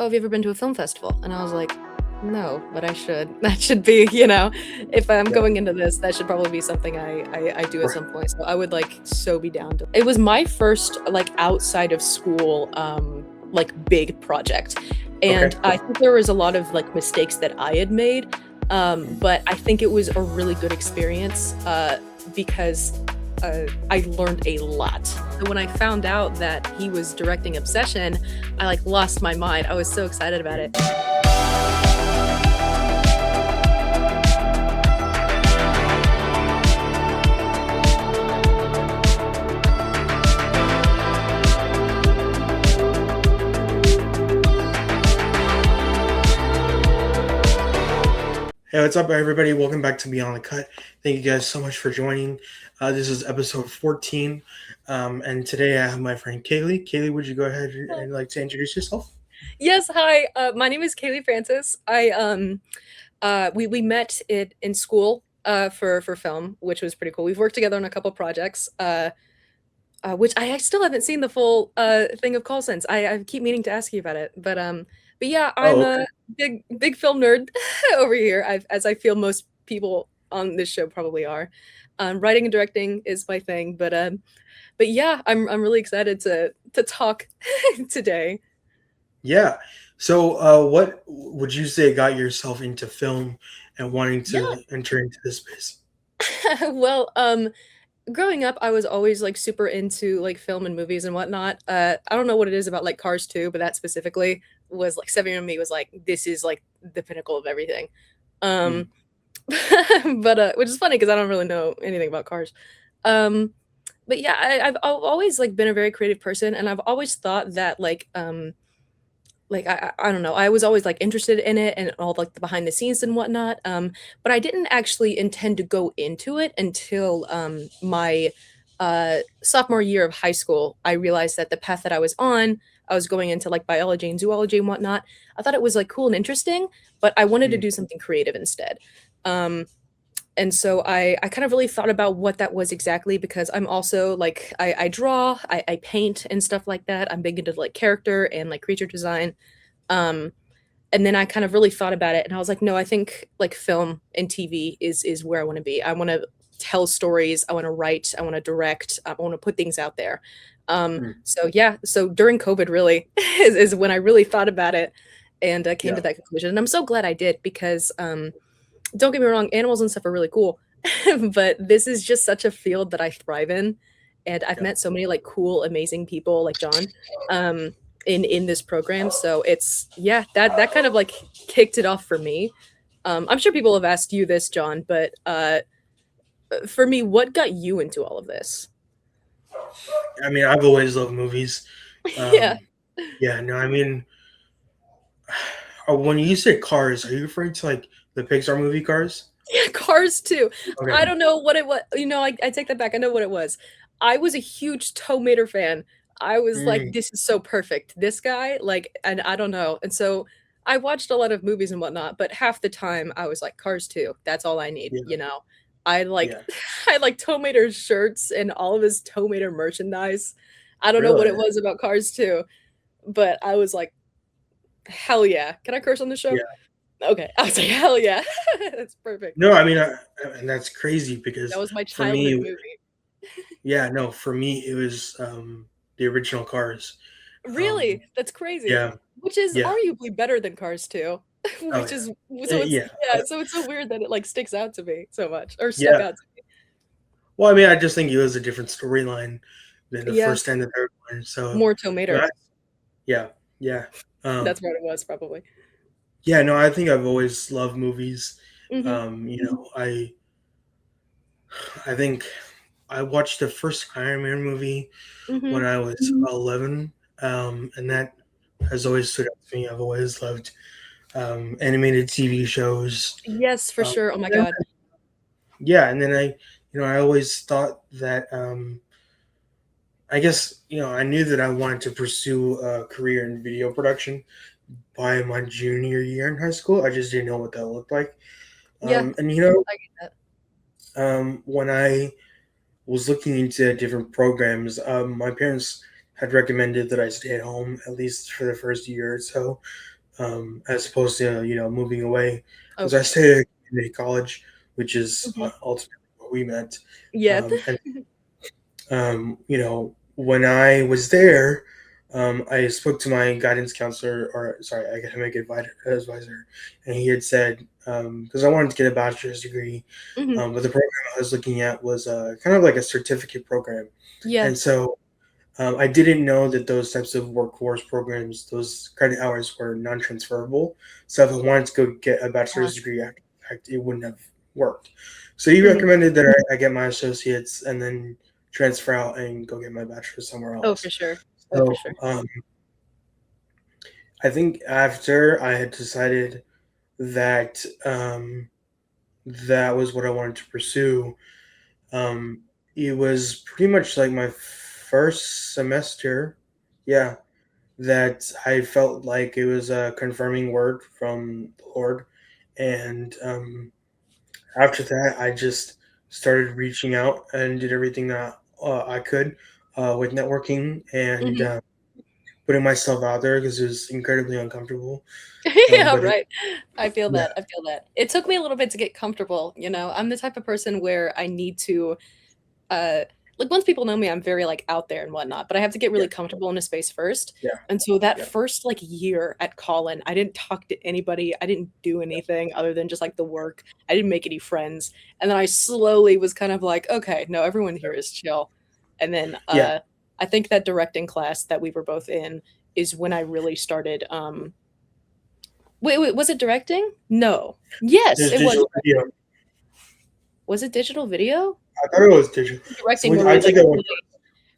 "Oh, have you ever been to a film festival?" And I was like, "No, but I should." That should be, if I'm Yeah. going into this, that should probably be something I do at Right. some point. So I would like so be down to. It was my first like outside of school like big project, Okay. and I think there was a lot of like mistakes that I had made, but I think it was a really good experience because I learned a lot. When I found out that he was directing Obsession, I like lost my mind. I was so excited about it. Hey, what's up, everybody? Welcome back to Beyond the Cut. Thank you guys so much for joining. This is episode 14, and today I have my friend Kaley. Kaley, would you go ahead and like to introduce yourself? Yes, hi. My name is Kaley Francis. We met in school for film, which was pretty cool. We've worked together on a couple projects, which I still haven't seen the full thing of Call since. I keep meaning to ask you about it, but yeah, I'm Oh, a okay. big film nerd over here. As I feel most people on this show probably are. Writing and directing is my thing, but yeah, I'm really excited to talk today. Yeah. So, what would you say got yourself into film and wanting Yeah. to enter into this space? Well, growing up, I was always like super into like film and movies and whatnot. I don't know what it is about like Cars 2, but that specifically was like 7 year old me was like, this is like the pinnacle of everything. Hmm. Um, but which is funny because I don't really know anything about cars. Um, but yeah, I've always like been a very creative person, and I've always thought that like I don't know, I was always like interested in it and all like the behind the scenes and whatnot, but I didn't actually intend to go into it until my sophomore year of high school. I realized that the path that I was on, I was going into like biology and zoology and whatnot. I thought it was like cool and interesting, but I wanted to Hmm. do something creative instead. um, and so I kind of really thought about what that was exactly, because I'm also like I draw, I paint and stuff like that. I'm big into like character and like creature design. um, and then I kind of really thought about it, and I was like, no, I think like film and TV is where I want to be. I want to tell stories, I want to write, I want to direct, I want to put things out there. Hmm. So yeah, so during COVID really is when I really thought about it and came to Yeah. that conclusion. And I'm so glad I did, because don't get me wrong, animals and stuff are really cool, but this is just such a field that I thrive in, and I've Yeah. met so many like cool, amazing people like John, in this program. So it's yeah, that kind of like kicked it off for me. I'm sure people have asked you this, John, but for me, what got you into all of this? I mean, I've always loved movies. Yeah, Um, yeah. No, I mean, when you say Cars, are you referring to like the Pixar movie Cars? yeah, Cars too. I Okay. don't know what it was. I take that back. I know what it was. I was a huge Tow Mater fan. I was like, Mm, this is so perfect. This guy, like, and I don't know. And so I watched a lot of movies and whatnot, but half the time I was like, Cars 2, that's all I need, yeah. I like Yeah. I like Tow Mater's shirts and all of his Tow Mater merchandise. I don't know what it Really? was about Cars 2, but I was like, hell yeah. Can I curse on the show? Yeah. Okay. I was like, hell yeah. That's perfect. No, I mean, and that's crazy That because was my for childhood me, movie. yeah, no, for me it was the original Cars. Really? Um, That's crazy. yeah, Which is yeah, arguably better than Cars 2. oh Which yeah, is so it's yeah, yeah, so it's so weird that it, like, sticks out to me so much, or stuck yeah. out to me. Well, I mean, I just think it was a different storyline than the Yeah, first and the third one. So, more no, Tomater. yeah, yeah, That's um, what it was, probably. yeah. No, I think I've always loved movies. Mhm, I think I watched the first Iron Man movie when mhm. I was 11, and that has always stood out to me. I've always loved animated TV shows. Yes, for Um, sure, oh my and god. yeah, and then I always thought that I guess I knew that I wanted to pursue a career in video production by my junior year in high school. I just didn't know what that looked like. Yeah, And I get that. when I was looking into different programs, my parents had recommended that I stay at home at least for the first year or so, as opposed to moving away Oh, because for I sure. stayed at a community college, which is Mhm. ultimately what we met. Yeah. And when I was there, I spoke to my guidance counselor, or sorry, academic advisor, and he had said because I wanted to get a bachelor's degree, Mhm. but the program I was looking at was kind of like a certificate program, Yeah. and so I didn't know that those types of workforce programs, those credit hours were non-transferable. So if I wanted to go get a Uh, bachelor's degree after the fact, it wouldn't have worked. So he mhm. recommended that I get my associates and then transfer out and go get my bachelor's somewhere Oh, for else. sure. Oh, for So sure. I think after I had decided that that was what I wanted to pursue, um, it was pretty much like my first semester. Yeah, that I felt like it was a confirming word from the Lord. And after that, I just started reaching out and did everything that I could with networking and Mhm. putting myself out there because it was incredibly uncomfortable. Yeah, But right. I feel yeah, that, I feel that. It took me a little bit to get comfortable, you know? I'm the type of person where I need to, uh like, once people know me, I'm very, like, out there and whatnot, but I have to get yeah, really comfortable in a space first, yeah, and so that yeah, first, like, year at Collin, I didn't talk to anybody, I didn't do anything other than just, like, the work, I didn't make any friends, and then I slowly was kind of like, "Okay, no, everyone here is chill," and then, yeah. I think that directing class that we were both in is when I really started, wait, was it directing? No. Yes, There's it was digital video. directing. Was it digital video? I thought it was digital. So Directing where I we, took like, that one really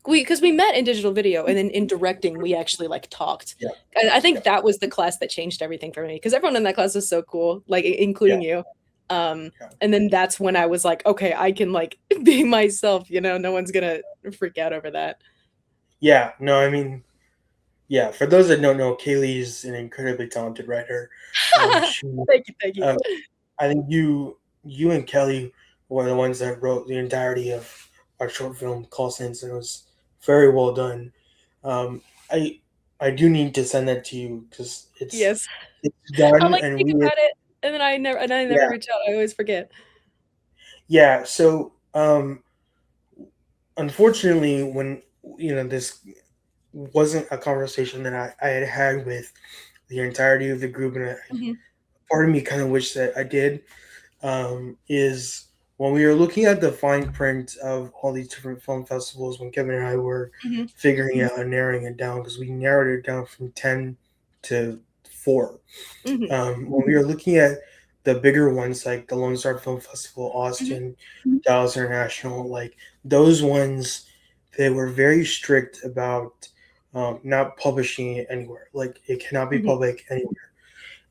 first. because we met in digital video, and then in directing, we actually, like, talked. Yeah, And I yeah, think that was the class that changed everything for me because everyone in that class was so cool, like, yeah, including you. yeah. And then that's when I was like, "Okay, I can, like, be myself, you know, no one's gonna freak out over that." Yeah, no, I mean, yeah. For those that don't know, Kaylee is an incredibly talented writer. She Thank you, thank you. uh, I think you and Kelly were the ones that wrote the entirety of our short film Call Sense, and it was very well done. Um, I I do need to send that to you because Yes. it's I'll, done, like, and think we were about it, and then I never yeah reach out, I always forget. yeah. So unfortunately, when this wasn't a conversation that I had had with the entirety of the group, and Mhm, part of me kind of wished that I did. Is when we were looking at the fine print of all these different film festivals, when Kevin and I were mhm, figuring it out and narrowing it down, because we narrowed it down from 10 to 4. mhm, When we were looking at the bigger ones like the Lone Star Film Festival, mhm, Austin, Dallas International, like those ones, they were very strict about not publishing it anywhere. Like it cannot be mhm, public anywhere.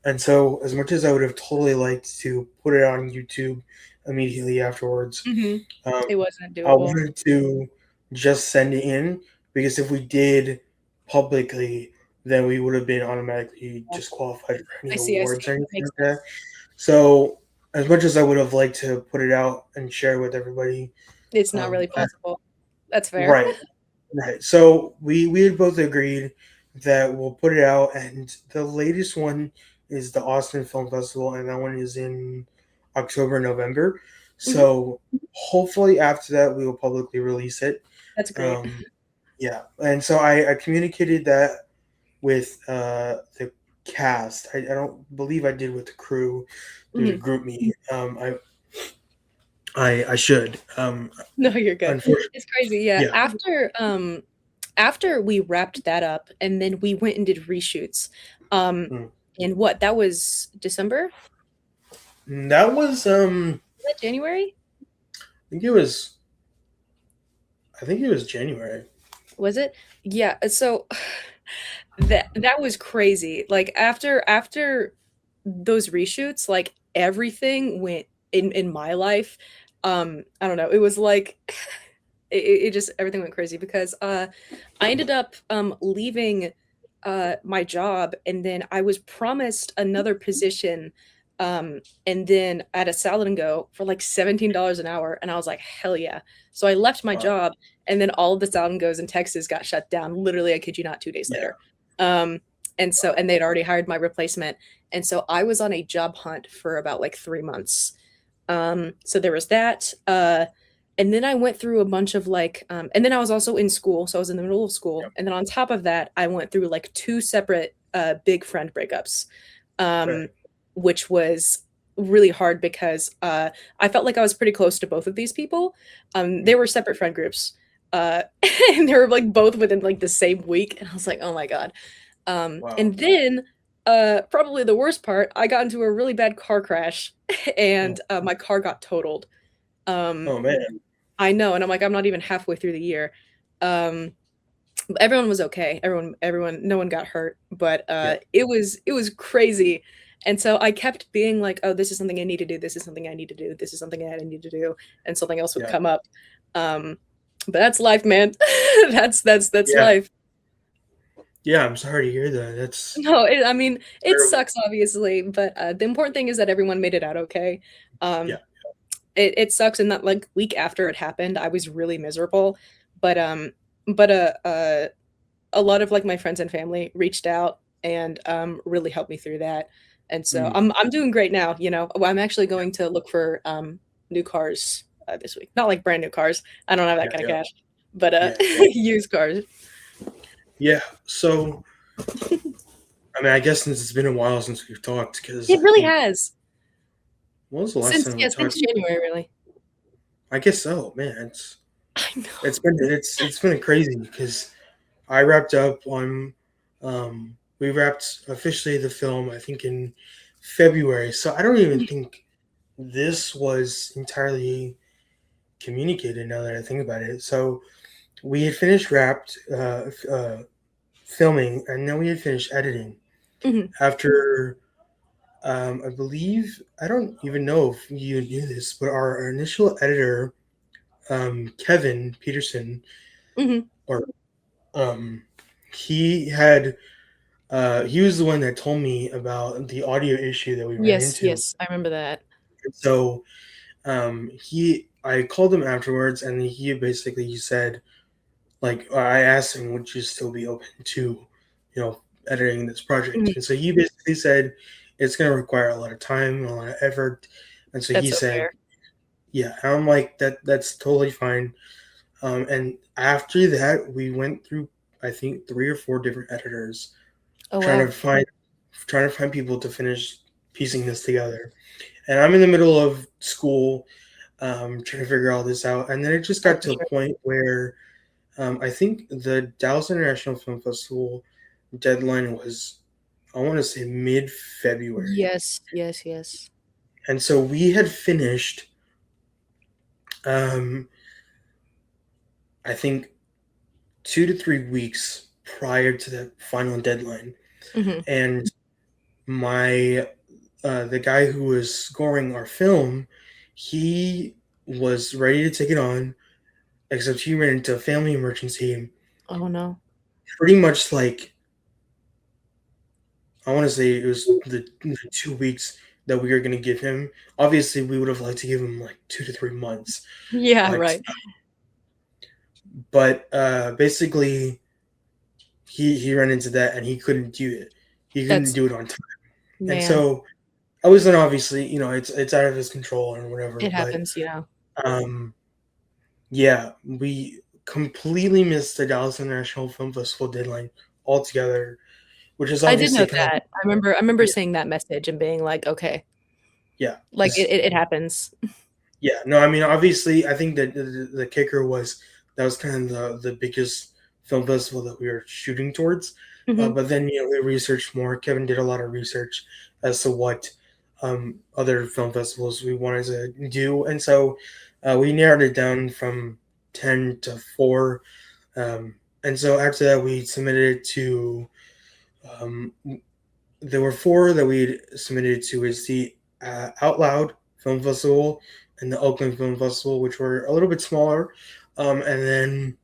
And so, as much as I would have totally liked to put it on YouTube immediately afterwards, mhm. um, It wasn't I doable. wanted to just send it in because if we did publicly, then we would have been automatically Yeah. disqualified for any I see, awards or that anything makes like that. sense. So, as much as I would have liked to put it out and share with everybody, It's not really I, possible. That's fair. right, right. So we had both agreed that we'll put it out, and the latest one is the Austin Film Festival, and that one is in October, November. Mhm. So hopefully after that we will publicly release it. That's great. Um, yeah, and so I communicated that with the cast. I don't believe I did with the crew through the Mhm. group me. I should. No, you're good. Unfortunately, It's crazy, yeah. yeah. After we wrapped that up, and then we went and did reshoots, um, Mm. in what? That was December? That was Was that January? think it was. I think it was January. Was it? Yeah, so that was crazy. Like, after those reshoots, like, everything went in my life, I don't know, it was like it just everything went crazy because, I ended up, leaving, my job, and then I was promised another position, And then I had a salad and go for like $17 an hour, and I was like, hell yeah. So I left my Wow. job, and then all of the salad and goes in Texas got shut down. Literally, I kid you not, 2 days Yeah. later. And so, and they'd already hired my replacement, and so I was on a job hunt for about like 3 months. So there was that. And then I went through a bunch of like, and then I was also in school, so I was in the middle of school, Yep. and then on top of that, I went through like two separate big friend breakups, Right. um, which was really hard because I felt like I was pretty close to both of these people. They Mm. were separate friend groups, uh, and they were like both within like the same week, and I was like, oh my god. Wow. And then probably the worst part, I got into a really bad car crash, Oh. and my car got totaled. Um, Oh man. I know, and I'm like, I'm not even halfway through the year. Um, Everyone was okay. Everyone, no one got hurt, but Yeah. it was crazy. And so I kept being like, "Oh, this is something I need to do. This is something I need to do. This is something I need to do," and something else would Yeah. come up. Um, but that's life, man. That's Yeah. life. Yeah. I'm sorry to hear that. That's No, I mean, it terrible. sucks, obviously, but the important thing is that everyone made it out okay. Yeah. Um, it sucks in that like week after it happened, I was really miserable, but but a lot of like my friends and family reached out and really helped me through that. And so Mm. I'm doing great now, you know. Well, I'm actually Yeah. going to look for new cars this week. Not like brand new cars. I don't have that Yeah. kind of Yeah. cash, but Yeah. Yeah. used cars. Yeah. So, I mean, I guess since it's been a while since we've talked, because It I really think has. when was the last Since time we yeah, talked? since January, really. I guess so, man. I It's know. been it's been crazy because I wrapped up on we wrapped officially the film I think in February. So I don't even think this was entirely communicated now that I think about it. So we had finished wrapped filming and then we had finished editing Mhm. after I believe I don't even know if you knew this, but our initial editor Kevin Peterson Mhm. or um, he had he was the one that told me about the audio issue that we ran Yes, into. yes, I remember that. So he I called him afterwards and he said like I asked him would you still be open to editing this project, Mhm. and so he basically said it's going to require a lot of time, a lot of effort, and so he That's so said fair. yeah, and I'm like that's totally fine. And after that we went through I think 3 or 4 different editors Oh trying to wow. find trying to find people to finish piecing this together. And I'm in the middle of school, trying to figure all this out. And then it just Oh, got for to a sure. point where I think the Dallas International Film Festival deadline was, I want to say, mid February. Yes, yes, yes. And so we had finished, um, I think, 2 to 3 weeks prior to the final deadline. Mhm. And my the guy who was scoring our film, he was ready to take it on, except he ran into a family emergency. Oh no. Pretty much like I want to say it was the 2 weeks that we were going to give him. Obviously, we would have liked to give him like 2 to 3 months, Yeah, like, right. but basically he ran into that and he couldn't do it. He couldn't That's do it on time, and man, so I was then obviously it's out of his control or whatever, it but happens, you know. um yeah, we completely missed the Dallas International Film Festival deadline altogether, which is I did obviously know kind of that. I remember yeah, seeing that message and being like, "Okay." yeah, Like, it because it it happens. yeah, no, I mean, obviously, I think that the kicker was that was kind of the biggest film festival that we were shooting towards. Mhm. But then we researched more. Kevin did a lot of research as to what other film festivals we wanted to do, and so we narrowed it down from 10 to 4. And so after that, we submitted it to. Um, there were 4 that we submitted to is the Out Loud Film Festival and the Oakland Film Festival, which were a little bit smaller, and then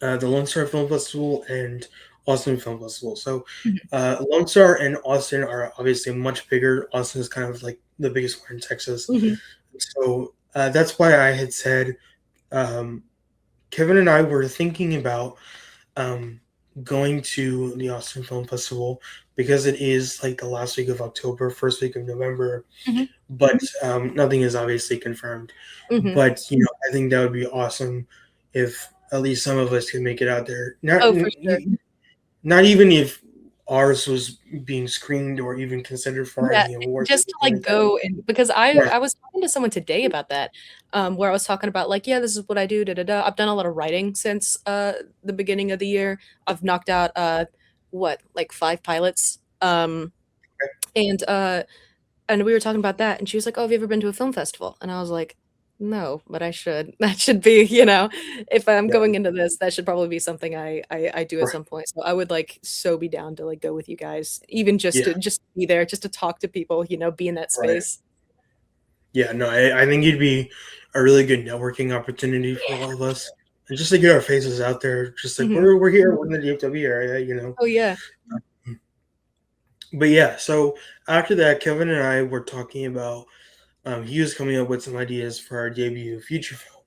the Lone Star Film Festival and Austin Film Festival. So Mhm, Lone Star and Austin are obviously much bigger. Austin is kind of like the biggest one in Texas. mhm, So that's why I had said um, Kevin and I were thinking about um, going to the Austin Film Festival because it is like the last week of October, first week of November, mhm, but nothing is obviously confirmed. mhm. But I think that would be awesome if at least some of us could make it out there. Oh, for sure. Not even if ours was being screened or even considered for Yeah, any awards just to, or like, anything. go and because Right. I was talking to someone today about that, where I was talking about, like, "Yeah, this is what I do, da, da, da." I've done a lot of writing since, the beginning of the year. I've knocked out, what, like, 5 pilots, and, and we were talking about that, and she was like, "Oh, have you ever been to a film festival?" And I was like, "No, but I should." That should be, if I'm Yeah. going into this, that should probably be something I do at Right. some point. So I would, like, so be down to, like, go with you guys, even Yeah. just be there, just to talk to people, be in that Right. space. Yeah. No, I think it'd be a really good networking opportunity for all of us, and just to get our faces out there. Just like Mhm. we're here, we're in the DFW area. Oh, yeah. But yeah, so after that, Kevin and I were talking about he was coming up with some ideas for our debut feature film,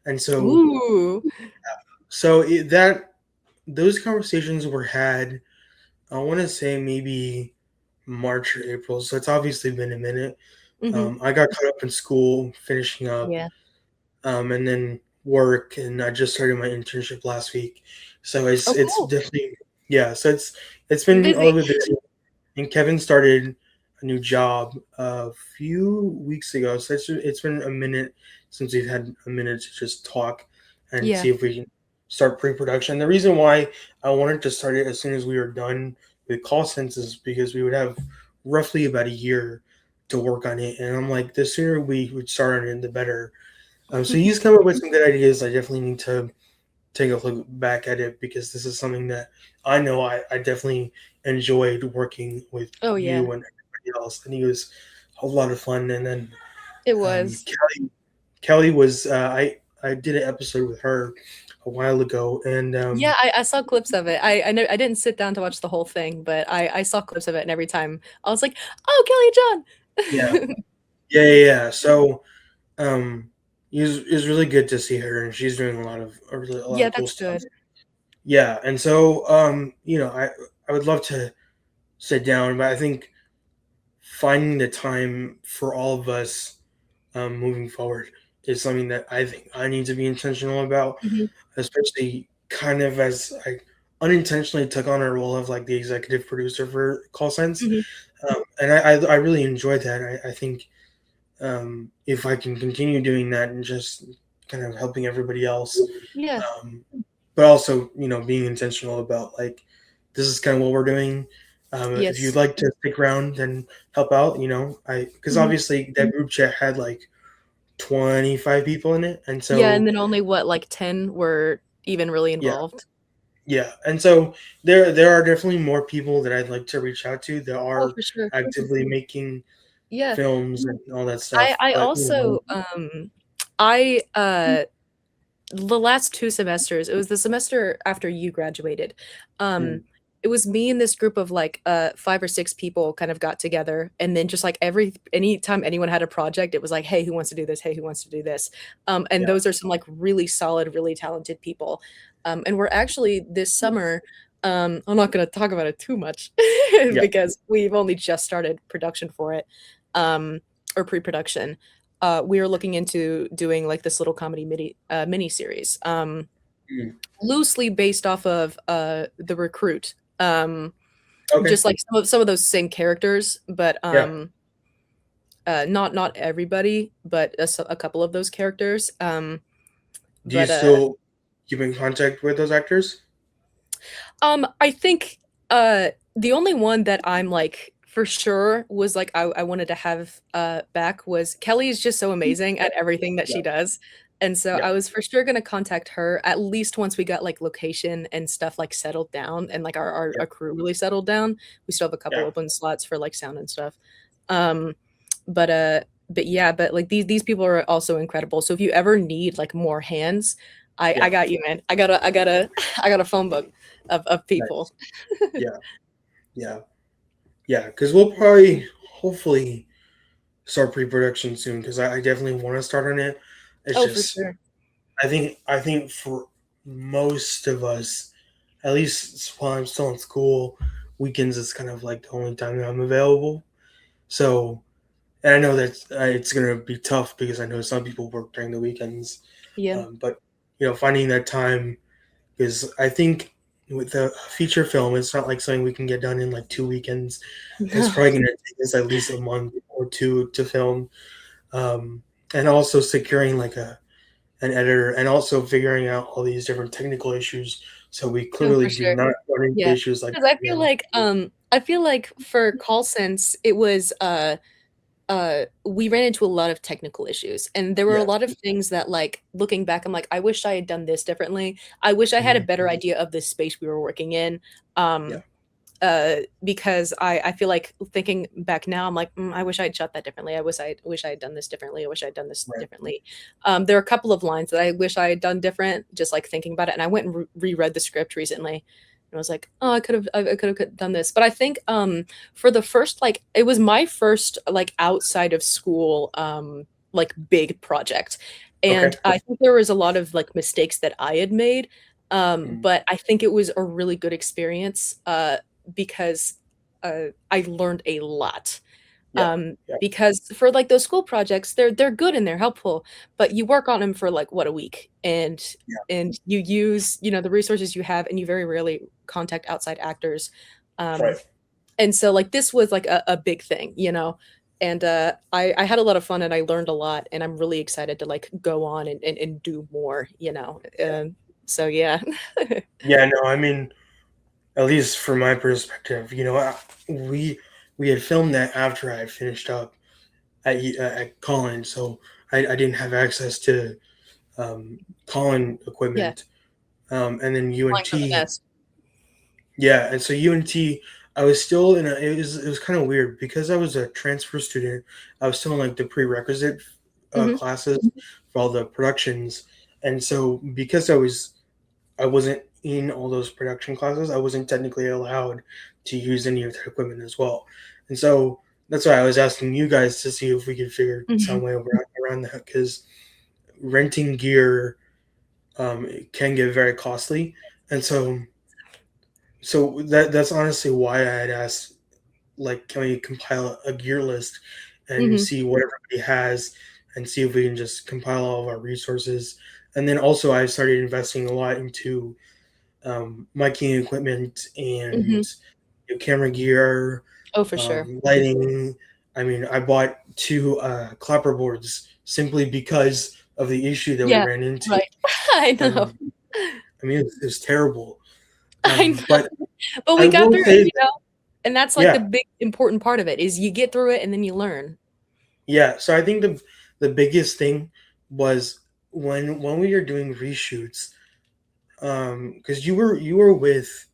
and Ooh. that those conversations were had. I want to say maybe March or April, so it's obviously been a minute. Mhm. I got caught up in school, finishing up, Yeah. and then work, and I just started my internship last week. So Oh, it's cool. definitely, yeah. So it's been a Busy. little bit busy. And Kevin started a new job a few weeks ago, so it's been a minute since we've had a minute to just talk and Yeah. see if we can start pre-production. The reason why I wanted to start it as soon as we were done with call sense is because we would have roughly about a year to work on it, and I'm like, the sooner we would start on it, the better. So he's come up with some good ideas. I definitely need to take a look back at it because this is something that I know I definitely enjoyed working with Oh, yeah. you and everybody else. And he was a lot of fun. And then It was. Kelly was I did an episode with her a while ago, and Yeah, I saw clips of it. I didn't sit down to watch the whole thing, but I saw clips of it, and every time I was like, "Oh, Kelly yeah, and John." yeah. So um, it was really good to see her, and she's doing a lot Yeah, of cool that's stuff. good. Yeah, and so I would love to sit down, but I think finding the time for all of us moving forward is something that I think I need to be intentional about, Mhm, especially kind of as I unintentionally took on a role of like the executive producer for Call Sense. mhm. And I really enjoyed that. I think if I can continue doing that and just kind of helping everybody else, Yeah. um, but also being intentional about like this is kind of what we're doing. If you'd Yes. like to stick around and help out, I because Mhm. obviously that group chat had like 25 people in it, and Yeah, and so then only what, like 10 were even really yeah, involved? yeah, and so there are definitely more people that I'd like to reach out to that Oh, are for sure. actively making Yeah. films and all that I stuff. I But also, I, the last 2 semesters, it was the semester after you graduated, um, mm, it was me and this group of, like, 5 or 6 people kind of got together, and then just, like, anytime anyone had a project, it was like, "Hey, who wants to do this? Hey, who wants to do this?" And yeah, those are some, like, really solid, really talented people, and we're actually this summer, I'm not gonna talk about it too much yeah, because we've only just started production for it, um, or pre-production, we are looking into doing, like, this little comedy mini series, mm, loosely based off of, The Recruit, okay, just like some of those same characters, but, yeah. not everybody, but a couple of those characters, Do you but, still keep in contact with those actors? I think, the only one that I'm, like, for sure was, like, I wanted to have, back was Kelly is just so amazing at everything that Yeah, she does, and so yeah, I was for sure gonna contact her at least once we got, like, location and stuff, like, settled down and, like, our crew really settled down. We still have a couple yeah, open slots for, like, sound and stuff. Um, but, yeah, but, like, these people are also incredible, so if you ever need, like, more hands, I yeah. got you, man. I got a I got a phone book. of people. Nice. Yeah, yeah, yeah. Because we'll probably, hopefully, start pre-production soon. Because I definitely want to start on it. It's Oh, for just, sure. I think for most of us, at least while I'm still in school, weekends is kind of like the only time that I'm available. So, and I know that it's gonna be tough because I know some people work during the weekends. Yeah. But finding that time, because I think with a feature film, it's not like something we can get done in like 2 weekends. It's No, probably gonna take us at least a month or two to film, um, and also securing like a an editor, and also figuring out all these different technical issues. So we no, clearly for do sure. not run into Yeah, issues like because you know. I feel like for call sense, it was, we ran into a lot of technical issues, and there were a Yeah, lot of things that, like, looking back, I'm like, "I wish I had done this differently. I wish I had a mhm, better idea of the space we were working in." yeah, Um, because I feel like thinking back now, I'm like, I wish I had shot that differently. I wish I had done this differently. I wish I had done this right, differently. There are a couple of lines that I wish I had done different, just like thinking about it. And I went and reread the script recently, and I was like, oh, I could have done this. But I think for the first, like, it was my first like outside of school like big project, okay, and I think there was a lot of like mistakes that I had made. mm, But I think it was a really good experience. Because I learned a lot. yeah, yeah, Because for like those school projects, they're good and they're helpful, but you work on them for like what, a week, yeah, and you use, the resources you have, and you very rarely contact outside actors. right. Um, and so like this was like a big thing, and I had a lot of fun and I learned a lot, and I'm really excited to like go on and do more, so yeah. Yeah, no, I mean, at least from my perspective, we we had filmed that after I had finished up at Colin, so I didn't have access to Colin Yeah, equipment, and then flying from the UNT, nest. yeah, and so UNT, I was still in a. It was kind of weird because I was a transfer student. I was still in like the prerequisite Hmm. classes for all the productions, and so because I wasn't in all those production classes. I wasn't technically allowed to use any of that equipment as well. And so that's why I was asking you guys to see if we could figure some Hmm. way around that, because renting gear it can get very costly. And so that's honestly why I had asked, like, can we compile a gear list and Hmm. see what everybody has, and see if we can just compile all of our resources. And then also I started investing a lot into miking equipment Hmm. and camera gear, Oh, for sure. lighting. I mean, I bought two clapper boards simply because of the issue that we Yeah, ran into. right. I know. Um, I mean, it was terrible. I But know. But I we got will through it, say that, and that's, like, the yeah, big important part of it, is you get through it and then you learn. yeah. So I think the biggest thing was when we were doing reshoots, because you were with,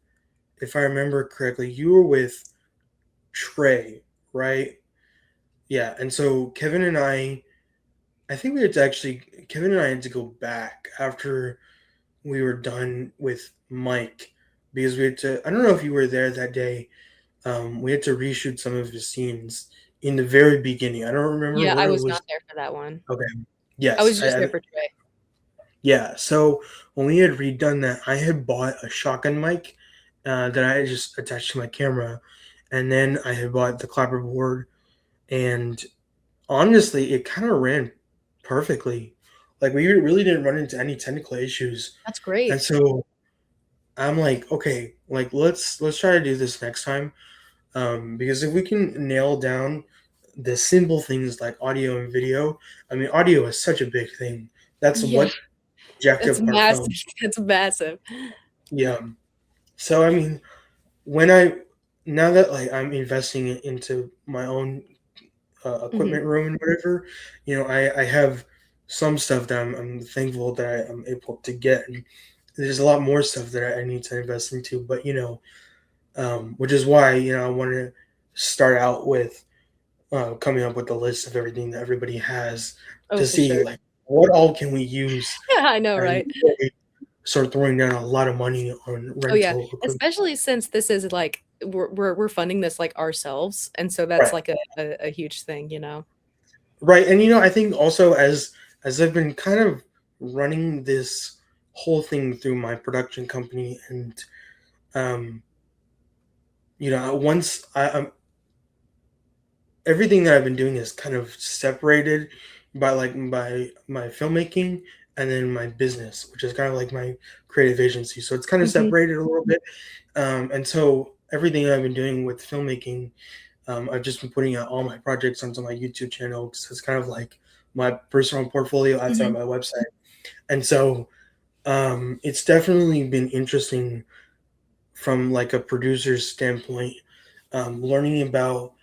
if I remember correctly, you were with Trey, right? Yeah, and so I think we had to actually, Kevin and I had to go back after we were done with Mike, because we had to, I don't know if you were there that day. We had to reshoot some of his scenes in the very beginning. I don't remember Yeah, what I it was was. not there for that one. Okay. I Yes. was just there for Trey. Yeah. So when we had redone that, I had bought a shotgun mic that I had just attached to my camera. And then I had bought the clapperboard, and honestly, it kind of ran perfectly. Like, we really didn't run into any technical issues. That's And great. so I'm like, okay, like let's try to do this next time. Because if we can nail down the simple things like audio and video, I mean, audio is such a big thing. That's Yeah, what that's objective our massive, film. that's massive. Yeah. So I mean, when I now that like I'm investing into my own Mhm. equipment room and whatever, I have some stuff that I'm thankful that I am able to get. And there's a lot more stuff that I need to invest into, but which is why I want to start out with coming up with a list of everything that everybody has Oh, to for see sure. like what all can we use Yeah, I know, and right? start throwing down a lot of money on Oh, yeah, rental equipment. especially since this is, like, we're funding this, like, ourselves, and so that's, Right. like, a huge thing, you know? Right. And I think also as I've been kind of running this whole thing through my production company, and um once everything that I've been doing is kind of separated by by my filmmaking and then my business, which is kind of like my creative agency. So it's kind of Mhm, separated a little bit. And so everything I've been doing with filmmaking, I've just been putting out all my projects onto my YouTube channel because it's kind of like my personal portfolio outside mhm, my website. And so it's definitely been interesting from like a producer's standpoint, learning about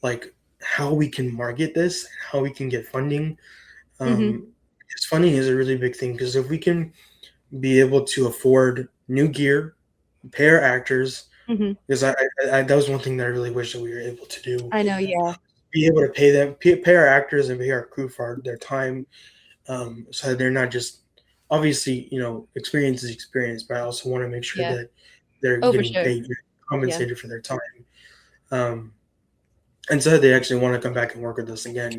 like how we can market this, how we can get funding. mhm, Um, because funding is a really big thing. Because if we can be able to afford new gear, pay our actors, mhm. because that was one thing that I really wish that we were able to do. I know, yeah, Be able to pay them, pay our actors, and pay our crew for their time, so that they're not just obviously experience is experience, but I also want to make sure yeah. that they're Oh, for getting sure. paid, Yeah. compensated for their time. Um, and so they actually want to come back and work with us again.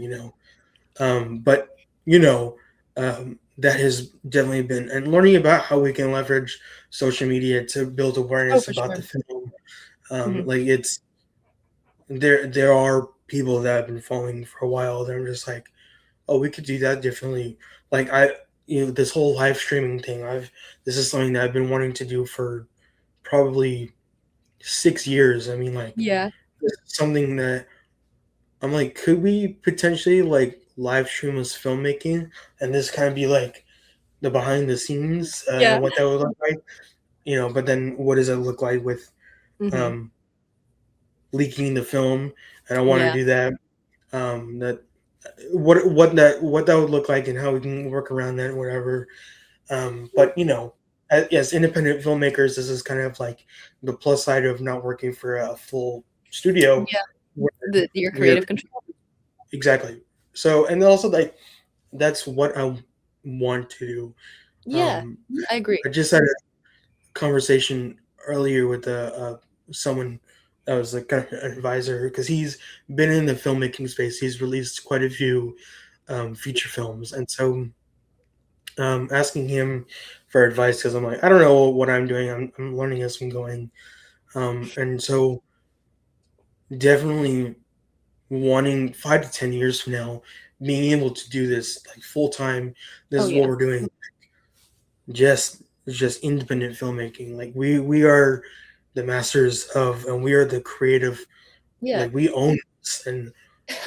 But you know, that has definitely been, and learning about how we can leverage social media to build Oh, awareness for about sure. the film. Mhm. Like it's there are people that have been following for a while. They're just like, oh, we could do that differently. Like this whole live streaming thing. This is something that I've been wanting to do for probably 6 years. I mean, like Yeah. this is something that I'm like, could we potentially like live stream us filmmaking and this kind of be like the behind the scenes, Yeah. what that would look like, but then what does it look like with Mhm. um, leaking the film? And I want to Yeah. do that. That what that would look like and how we can work around that, whatever. But as independent filmmakers, this is kind of like the plus side of not working for a full studio. Yeah. Where Your we are creative control. exactly. So, and also like that's what I want to do. Yeah. Um, I agree. I just had a conversation earlier with someone that was like kind of an advisor because he's been in the filmmaking space. He's released quite a few feature films, and so asking him for advice because I'm like, I don't know what I'm doing. I'm learning as I'm going, and so definitely wanting 5 to 10 years from now, being able to do this like full time. This Oh, is what yeah. we're doing. Just independent filmmaking. Like we are the masters of, and we are the creative. Yeah. Like we own this, and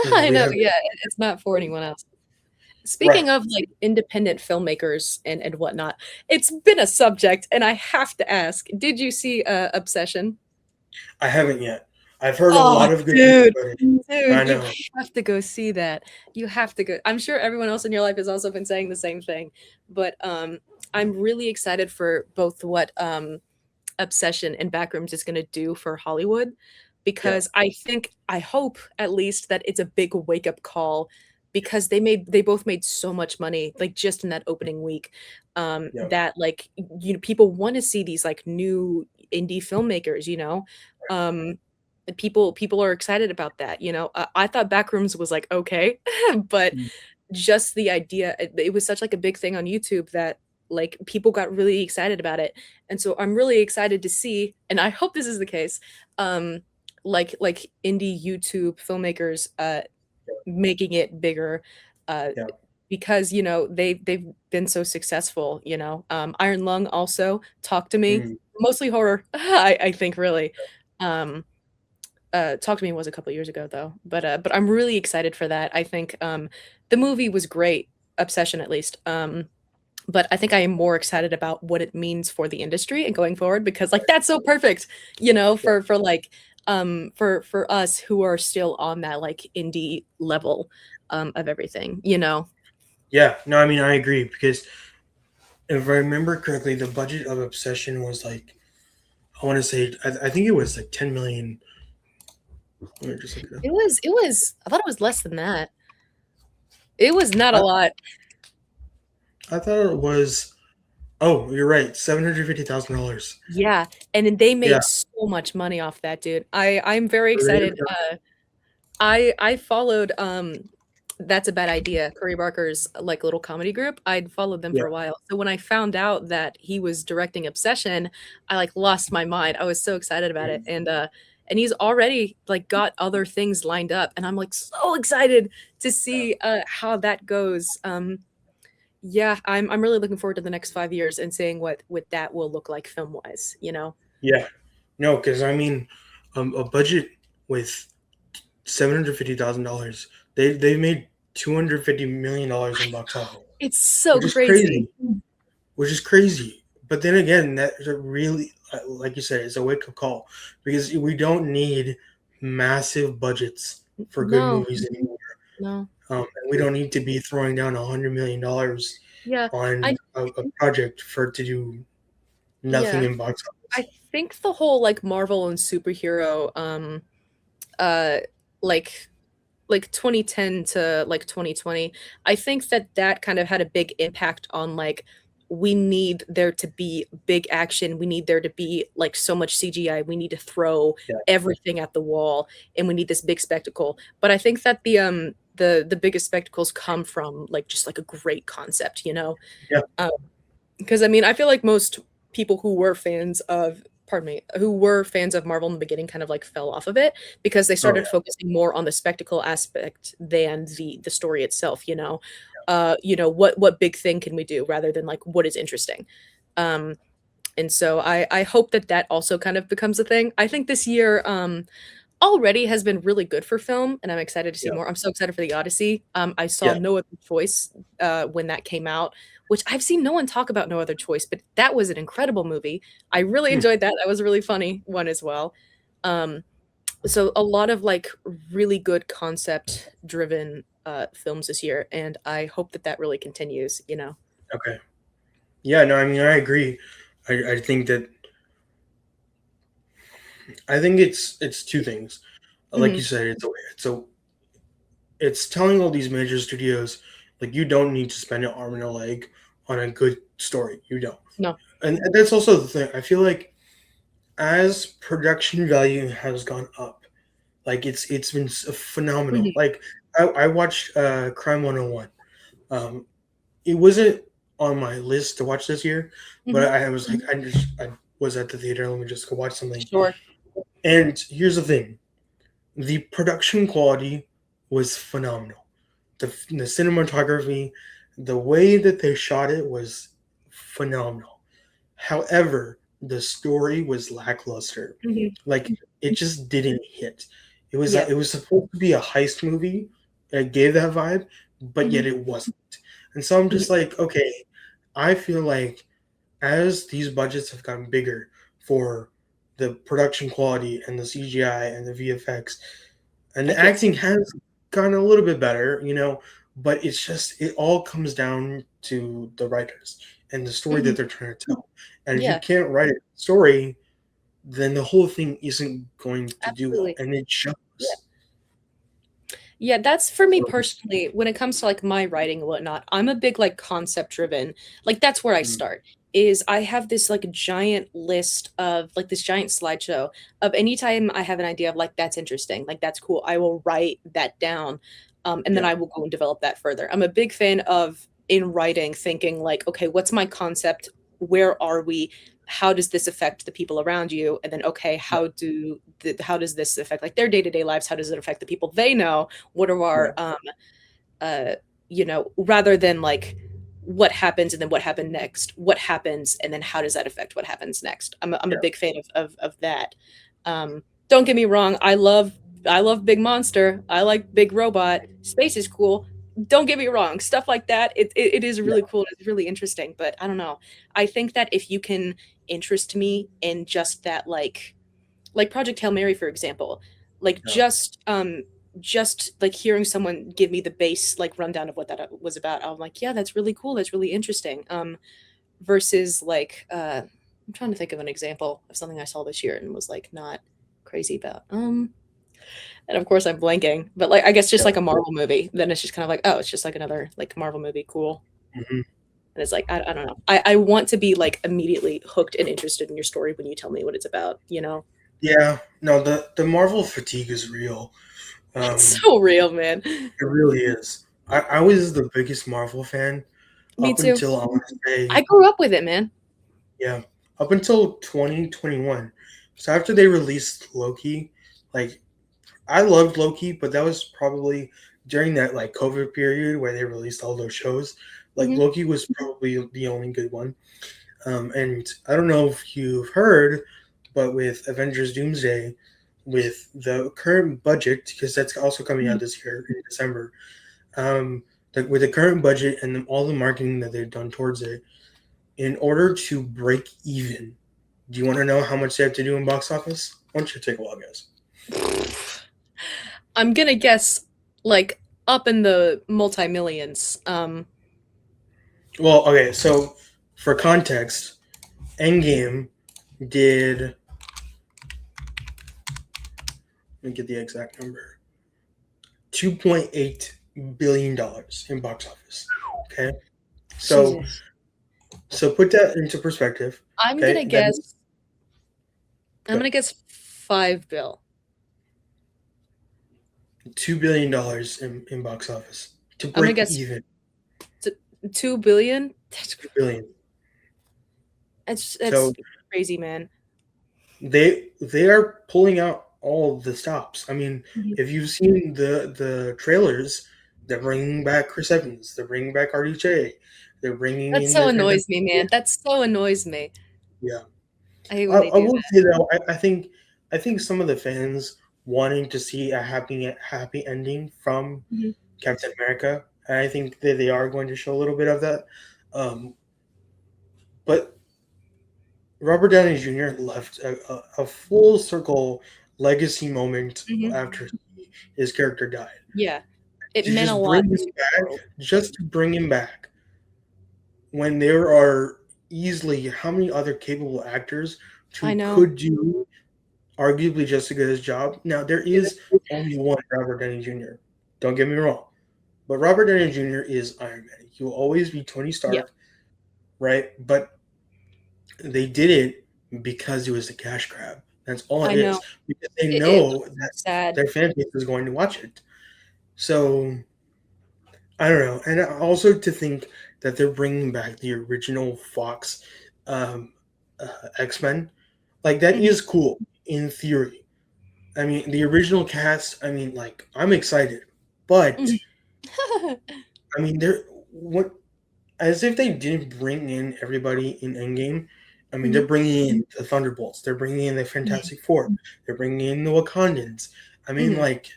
I we know, have yeah, it's not for anyone else. right. Speaking of, like, independent filmmakers and whatnot, it's been a subject, and I have to ask, did you see, Obsession? I haven't yet. I've heard a Oh, lot of good things dude, about it. I dude, you know. have to go see that. You have to go. I'm sure everyone else in your life has also been saying the same thing, but, I'm really excited for both what, Obsession and Backrooms is gonna do for Hollywood, Yeah. because I hope at least that it's a big wake-up call because they both made so much money, like, just in that opening week, Yeah. that, like, people wanna see these, like, new indie filmmakers, Um, people are excited about that, I thought Backrooms was, like, okay, but Mm. just the idea it was such, like, a big thing on YouTube that, like, people got really excited about it, and so I'm really excited to see, and I hope this is the case, um, like, indie YouTube filmmakers, making it bigger, uh, Yeah. because, they've been so successful, Iron Lung also, Talk to Me, Mm. mostly horror, I think, really, um Talk to Me was a couple years ago though, but I'm really excited for that. I think, the movie was great, Obsession at least, but I think I am more excited about what it means for the industry and going forward because, like, that's so perfect, Yeah. for, like, for us who are still on that, like, indie level, of everything, you know? Yeah. No, I mean I agree because if I remember correctly, the budget of Obsession was like I want to say I think it was like 10 million. Let me just look it up. It was I thought it was less than that. It was not a I, lot. I thought it was. Oh, you're right. $750,000. Yeah, and then they Yeah. made so much money off that, dude. I'm very Really? excited. I followed That's a Bad Idea, Cory Barker's like little comedy group. I'd followed them Yeah. for a while. So when I found out that he was directing Obsession, I like lost my mind. I was so excited about it. And he's already like got other things lined up and I'm like so excited to see how that goes. Yeah, I'm really looking forward to the next 5 years and seeing what that will look like film-wise, you know? Yeah. No, because I mean, a budget with $750,000, they made $250 million in box office, It's so which is crazy. crazy. Which is crazy. But then again, that's a really, like you said, it's a wake up call because we don't need massive budgets for good No, movies anymore. no. And we don't need to be throwing down $100 million Yeah. I on a project for it to do nothing yeah. in box I office. think the whole like Marvel and superhero uh like 2010 to like 2020, I think that that kind of had a big impact on like we need there to be big action, we need there to be like so much CGI, we need to throw Yeah, everything at the wall and we need this big spectacle. But I think that the biggest spectacles come from like just like a great concept, you know? yeah, Um, because I mean, I feel like most people who were fans of, pardon me, who were fans of Marvel in the beginning kind of like fell off of it because they oh started yeah, focusing more on the spectacle aspect than the story itself, you know. What big thing can we do rather than like what is interesting. Um, and so I hope that that also kind of becomes a thing. I think this year already has been really good for film, and I'm excited to see yeah, more. I'm so excited for The Odyssey. I saw yeah. No Other Choice when that came out, which I've seen no one talk about No Other Choice, but that was an incredible movie. I really Hmm, enjoyed that. That was a really funny one as well. Um, so a lot of like really good concept driven films this year, and I hope that that really continues. You know. okay. Yeah, no, I mean I agree. I think that I think it's two things. Like you Hmm. said, it's telling all these major studios like you don't need to spend an arm and a leg on a good story. You don't. No. And that's also the thing. I feel like as production value has gone up, like it's been phenomenal. Hmm. Like I watched Crime 101. Um, it wasn't on my list to watch this year, but Hmm. I was like I was at the theater. Let me just go watch something. Sure. And here's the thing: the production quality was phenomenal. The cinematography, the way that they shot it was phenomenal. However, the story was lackluster. Hmm. Like it just didn't hit. Yeah. It was supposed to be a heist movie. It gave that vibe, but yet Hmm. it wasn't. And so I'm just Hmm. like, okay, I feel like as these budgets have gotten bigger for the production quality and the CGI and the VFX, and the Yes. acting has gotten a little bit better, but it's just it all comes down to the writers and the story that Hmm. they're trying to tell. And if you Yeah. can't write a story, then the whole thing isn't going to do well, Absolutely. and it shows. Yeah, that's for me So, personally, when it comes to like my writing and whatnot, I'm a big like concept driven. Like that's where I mm, start. Is I have this like giant list of like this giant slideshow of anytime I have an idea of like that's interesting, like that's cool, I will write that down. And then yeah, I will go and develop that further. I'm a big fan of in writing thinking like, okay, what's my concept? Where are we? How does this affect the people around you? And then okay, yeah, how does this affect like their day-to-day lives? How does it affect the people they know? What are yeah, our uh rather than like what happens and then what happened next, what happens and then how does that affect what happens next. I'm a yeah, big fan of that. Don't get me wrong, I love big monster, I like big robot, space is cool, don't get me wrong, stuff like that, it is yeah, really cool, it's really interesting, but I don't know, I think that if you can interest me in just that like Project Hail Mary, for example, like yeah, just like hearing someone give me the base like rundown of what that was about, I'm like, yeah, that's really cool. That's really interesting. Versus like I'm trying to think of an example of something I saw this year and was like not crazy about. And of course I'm blanking, but like I guess just yeah. like a Marvel movie, then it's just kind of like, oh, it's just like another like Marvel movie, cool. Mhm. And it's like, I don't know. I want to be like immediately hooked and interested in your story when you tell me what it's about, you know? Yeah, no, the Marvel fatigue is real. It's Um, so real, man. it really is. I was the biggest Marvel fan Me up too. until I want to I say, grew up with it, man. yeah, up until 2021. So after they released Loki, like I loved Loki, but that was probably during that like COVID period where they released all those shows. Like Mhm. Loki was probably the only good one. And I don't know if you've heard, but with Avengers Doomsday, with the current budget, because that's also coming Mhm. out this year in December, um, with the current budget and all the marketing that they've done towards it, in order to break even, do you want to know how much they have to do in box office? Why don't you take a wild guess? I'm gonna guess like up in the multi-millions. Well, okay, so for context, Endgame did, let me get the exact number, $2.8 billion in box office. Okay, so Jesus. put that into perspective. I'm Okay, gonna that is guess I'm gonna guess 5 bill. $2 billion in box office to I'm gonna break guess even. 2 billion. Billion. That's So crazy, man. they are pulling out all the stops. I mean, Mhm. if you've seen the trailers, they're bringing back Chris Evans, they're bringing back RDJ, they're bringing That in so the annoys Fantastic me, Four. man. That so annoys me. Yeah, I hate I, when they I do will that. say though, I think some of the fans wanting to see a happy ending from Mhm. Captain America, and I think that they are going to show a little bit of that. Um, but Robert Downey Jr. left a full circle legacy moment Mhm. after his character died. Yeah. It To meant a just bring lot him to the back, world. just to bring him back, when there are easily how many other capable actors I who know. could do arguably just as good as job. Now there Yeah. is only one Robert Downey Jr. Don't get me wrong, but Robert Downey Jr. is Iron Man. He will always be Tony Yeah. Stark, right? But they did it because it was a cash grab. That's all it I know. is. Because they It was know so that sad. their fan base is going to watch it. So I don't know. And also to think that they're bringing back the original Fox um, X Men, like that Mhm. is cool in theory. I mean, the original cast. I mean, like I'm excited, but Mhm. I mean, they're what as if they didn't bring in everybody in Endgame. I mean, they're Mhm. bringing in the Thunderbolts. They're bringing in the Mhm. Fantastic Four. They're bringing in the Wakandans. I mean, Mhm. like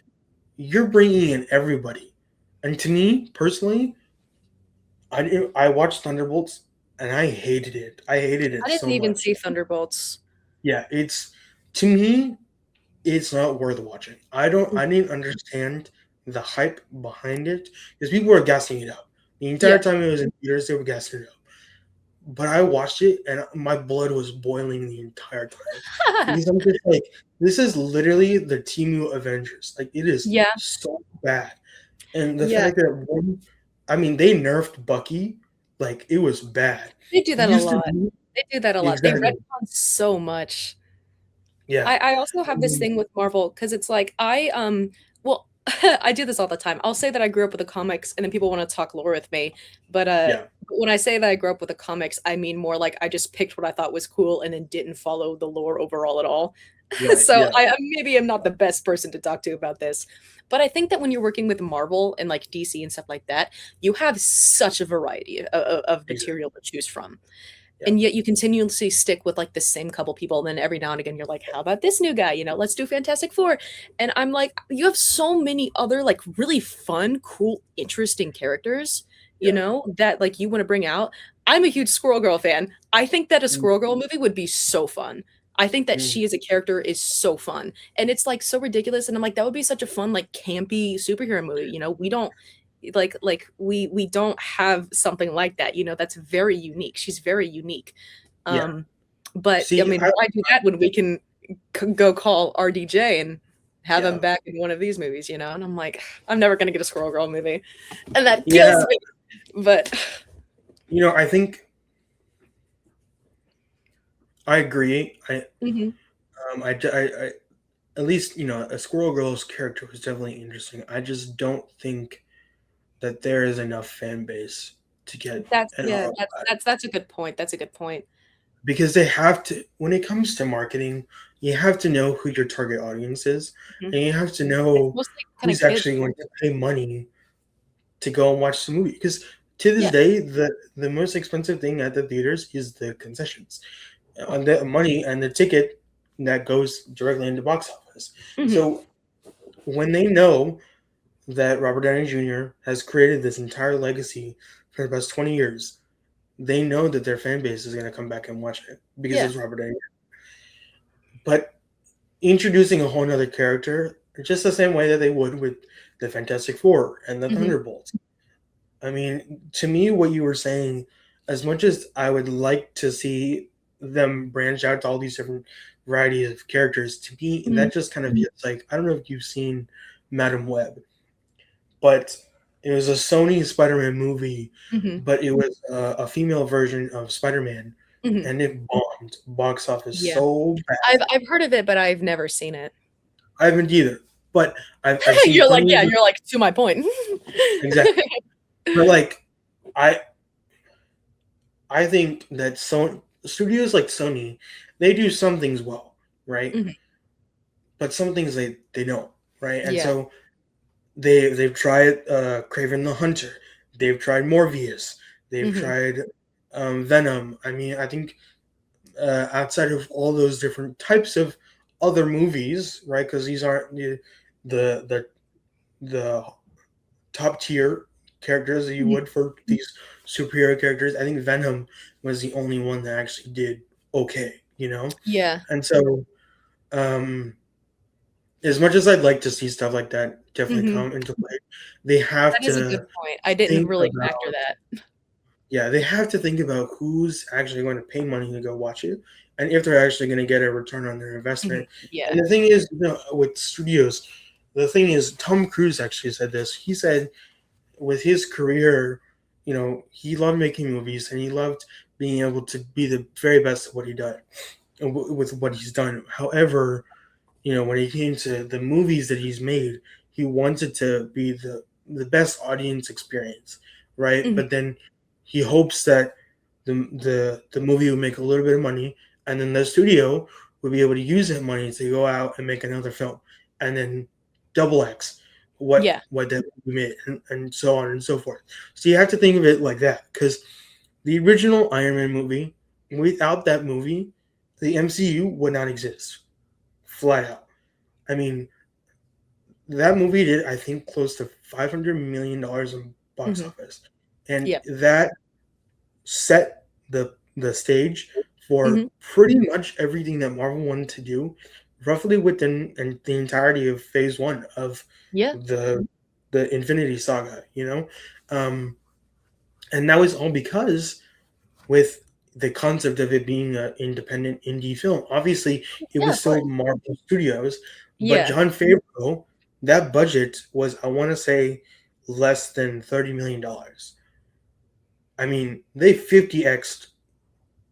you're bringing in everybody. And to me personally, I watched Thunderbolts and I hated it. I hated I it didn't so even much. see Thunderbolts. Yeah, it's to me, it's not worth watching. I didn't understand the hype behind it because people were gassing it up. The entire Yeah. time it was in theaters, they were gassing it up. But I watched it and my blood was boiling the entire time because I'm just like, this is literally the Temu Avengers. Like it is Yeah. so bad. And the Yeah. fact that one, I mean, they nerfed Bucky, like it was bad. They do He that a used to lot. be They do that a lot. They exactly, retcon so much. yeah. I also I have this mean, thing with Marvel because it's like well I do this all the time. I'll say that I grew up with the comics and then people want to talk lore with me. But yeah, when I say that I grew up with the comics, I mean more like I just picked what I thought was cool and then didn't follow the lore overall at all. right, So yeah, I maybe am not the best person to talk to about this. But I think that when you're working with Marvel and like DC and stuff like that, you have such a variety of exactly, material to choose from, yeah, and yet you continuously stick with like the same couple people, and then every now and again you're like, how about this new guy, let's do Fantastic Four. And I'm like, you have so many other like really fun, cool, interesting characters, yeah. that like you want to bring out. I'm a huge Squirrel Girl fan. I think that a Mm, Squirrel Girl movie would be so fun. I think that mm, she as a character is so fun, and it's like so ridiculous, and I'm like, that would be such a fun like campy superhero movie. We don't we don't have something like that, that's very unique. She's very unique. yeah. um but I See, mean, why do that when we can go call RDJ and have him yeah, back in one of these movies, and I'm like, I'm never gonna get a Squirrel Girl movie, and that kills yeah. me. But I think I agree. Mhm. I at least a Squirrel Girl's character was definitely interesting. I just don't think that there is enough fan base to get That's an yeah, R that's a good point, that's a good point. because they have to when it comes to marketing, you have to know who your target audience is, Mhm. and you have to It's know mostly kinda who's kids. actually going to pay money to go and watch the movie. Because to this Yeah. day, the most expensive thing at the theaters is the concessions, Oh. and the money and the ticket that goes directly into box office. Mhm. So when they know that Robert Downey Jr. has created this entire legacy for the past 20 years, they know that their fan base is going to come back and watch it because Yeah. it's Robert Downey. But introducing a whole nother character, just the same way that they would with the Fantastic Four and the Mhm. Thunderbolts. I mean, to me, what you were saying, as much as I would like to see them branch out to all these different varieties of characters, to me, Mhm. that just kind of gets like, I don't know if you've seen Madam Web, but it was a Sony Spider-Man movie, Mhm. but it was a female version of Spider-Man, Mhm. and it bombed box office Yeah. so bad. I've heard of it, but I've never seen it. I haven't either, but I've seen You're like, plenty yeah, of you're like, to my point. exactly. But like, I I think that studios like Sony, they do some things well, right? Mhm. But some things they don't, right? And Yeah. so they've tried Craven the Hunter, they've tried Morbius, they've Mhm. tried Venom. I mean, I think outside of all those different types of other movies, right? Because these aren't the the the top tier characters that you Mhm. would for these superhero characters. I think Venom was the only one that actually did okay. Yeah. And so, um, as much as I'd like to see stuff like that definitely Mhm. come into play, they have That is a good to point. I didn't think really factor about that. yeah, they have to think about who's actually going to pay money to go watch it, and if they're actually going to get a return on their Mhm. investment. And Yeah. the thing is, with studios, the thing is, Tom Cruise actually said this. He said with his career, he loved making movies and he loved being able to be the very best at what he did with what he's done. However, when he came to the movies that he's made, he wanted to be the best audience experience, right? Mhm. But then he hopes that the movie would make a little bit of money, and then the studio would be able to use that money to go out and make another film, and then double X Yeah. what that movie made, and so on and so forth. So you have to think of it like that, because the original Iron Man movie, without that movie, the MCU would not exist, flat out. I mean, that movie did, I think, close to $500 million in box Mhm. office, and Yeah. that set the stage for Mhm. pretty much everything that Marvel wanted to do, roughly within the entirety of Phase One of Yeah. the Infinity Saga. Um, and that was all because with the concept of it being an independent indie film. Obviously, it Yeah, was of course. still Marvel Studios, but Yeah. John Favreau, that budget was, I want to say, less than $30 million. I mean, they 50x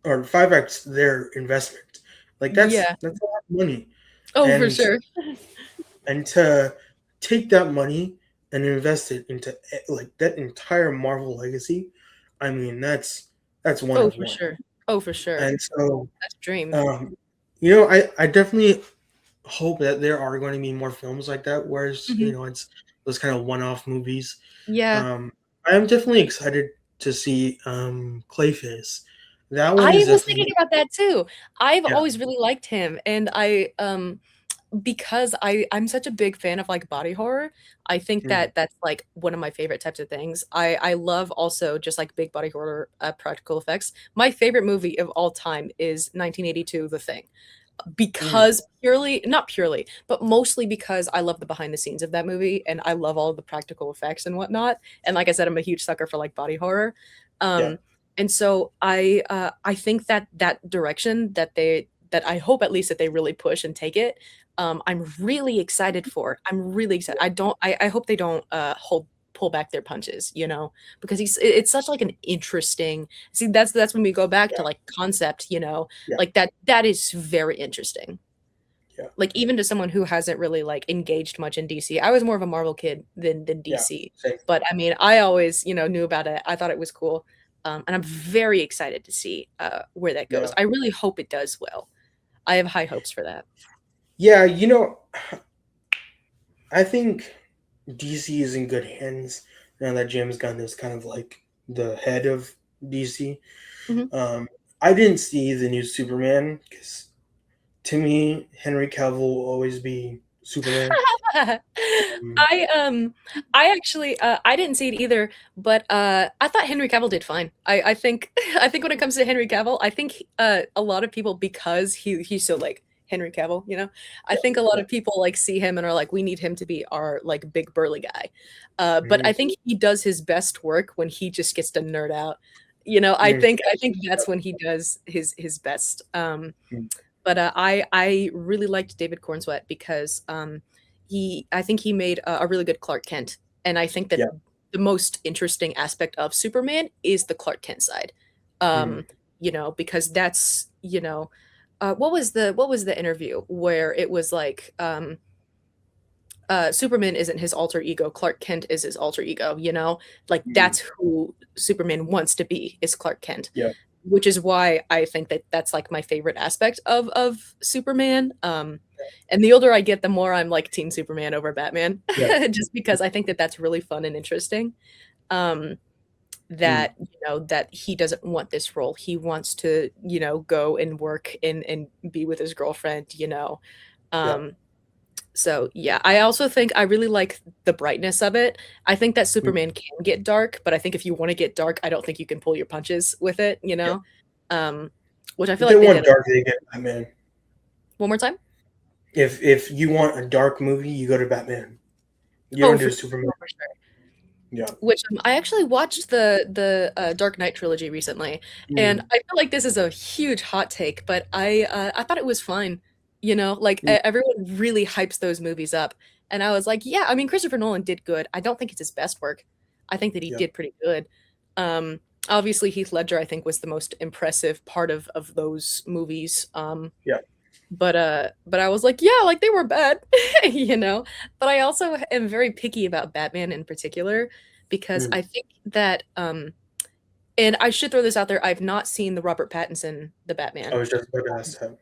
or 5x their investment. Like Yeah. that's a lot of money, Oh, for and sure. to take that money and invest it into like that entire Marvel legacy. I mean, that's one Oh, of for one. sure. Oh, for sure. And so, That's a dream. um, I definitely hope that there are going to be more films like that, whereas Mhm. it's those kind of one-off movies. Yeah. Um, I am definitely excited to see Clayface. That one I is was thinking definitely about that too. I've yeah. always really liked him, and because I'm such a big fan of, like, body horror, I think Mhm. that that's, like, one of my favorite types of things. I love also just, like, big body horror, practical effects. My favorite movie of all time is 1982, The Thing. Mhm. Because purely not purely, but mostly because I love the behind the scenes of that movie, and I love all the practical effects and whatnot, and like I said, I'm a huge sucker for, like, body horror, Yeah. and so I think that that direction that I hope at least that they really push and take I'm really excited for. I'm really excited. I hope they don't, pull back their punches, because it's such like an interesting. See, that's when we go back to Yeah. like concept, Yeah. like that is very interesting. Yeah. Like even to someone who hasn't really like engaged much in DC. I was more of a Marvel kid than Yeah. DC. Same. But I mean, I always, knew about it. I thought it was cool. And I'm very excited to see where that goes. Yeah. I really hope it does well. I have high hopes for that. Yeah. I think DC is in good hands now that James Gunn is kind of like the head of DC. Mhm. Um, I didn't see the new Superman because to me, Henry Cavill will always be Superman. Um, I actually I didn't see it either, but I thought Henry Cavill did fine. I think I think when it comes to Henry Cavill, I think a lot of people, because he's so like Henry Cavill, I think a lot yeah. of people like see him and are like, we need him to be our like big burly guy. But I Mhm. think he does his best work when he just gets to nerd out. I think that's when he does his best. Mhm. But I really liked David Cornsweet because I think he made a really good Clark Kent, and I think that Yeah. the most interesting aspect of Superman is the Clark Kent side, Mhm. because that's what was the interview where it was like Superman isn't his alter ego, Clark Kent is his alter ego, like Mhm. that's who Superman wants to be, is Clark Kent, Yeah. which is why I think that that's like my favorite aspect of Superman. And the older I get, the more I'm like Teen Superman over Batman, Yeah. just because I think that that's really fun and interesting. Um, Mhm. that he doesn't want this role. He wants to, go and work and be with his girlfriend. Yeah. Um, so yeah, I also think I really like the brightness of it. I think that Mhm. Superman can get dark, but I think if you want to get dark, I don't think you can pull your punches with it, Yeah. Um, which I If feel they like they want did. dark, they get Batman. One more time? If you want a dark movie, you go to Batman. You Oh, don't for do sure, Superman. for sure. Yeah. Which I actually watched the Dark Knight trilogy recently, and Mm. I feel like this is a huge hot take, but I thought it was fine. Like Mm. everyone really hypes those movies up, and I was like, yeah, I mean Christopher Nolan did good. I don't think it's his best work. I think that he Yeah. did pretty good. Obviously Heath Ledger I think was the most impressive part of those movies. Yeah. But I was like, yeah, like they were bad, you know. But I also am very picky about Batman in particular because Mm. I think that and I should throw this out there, I've not seen the Robert Pattinson the I Batman was just about to ask that.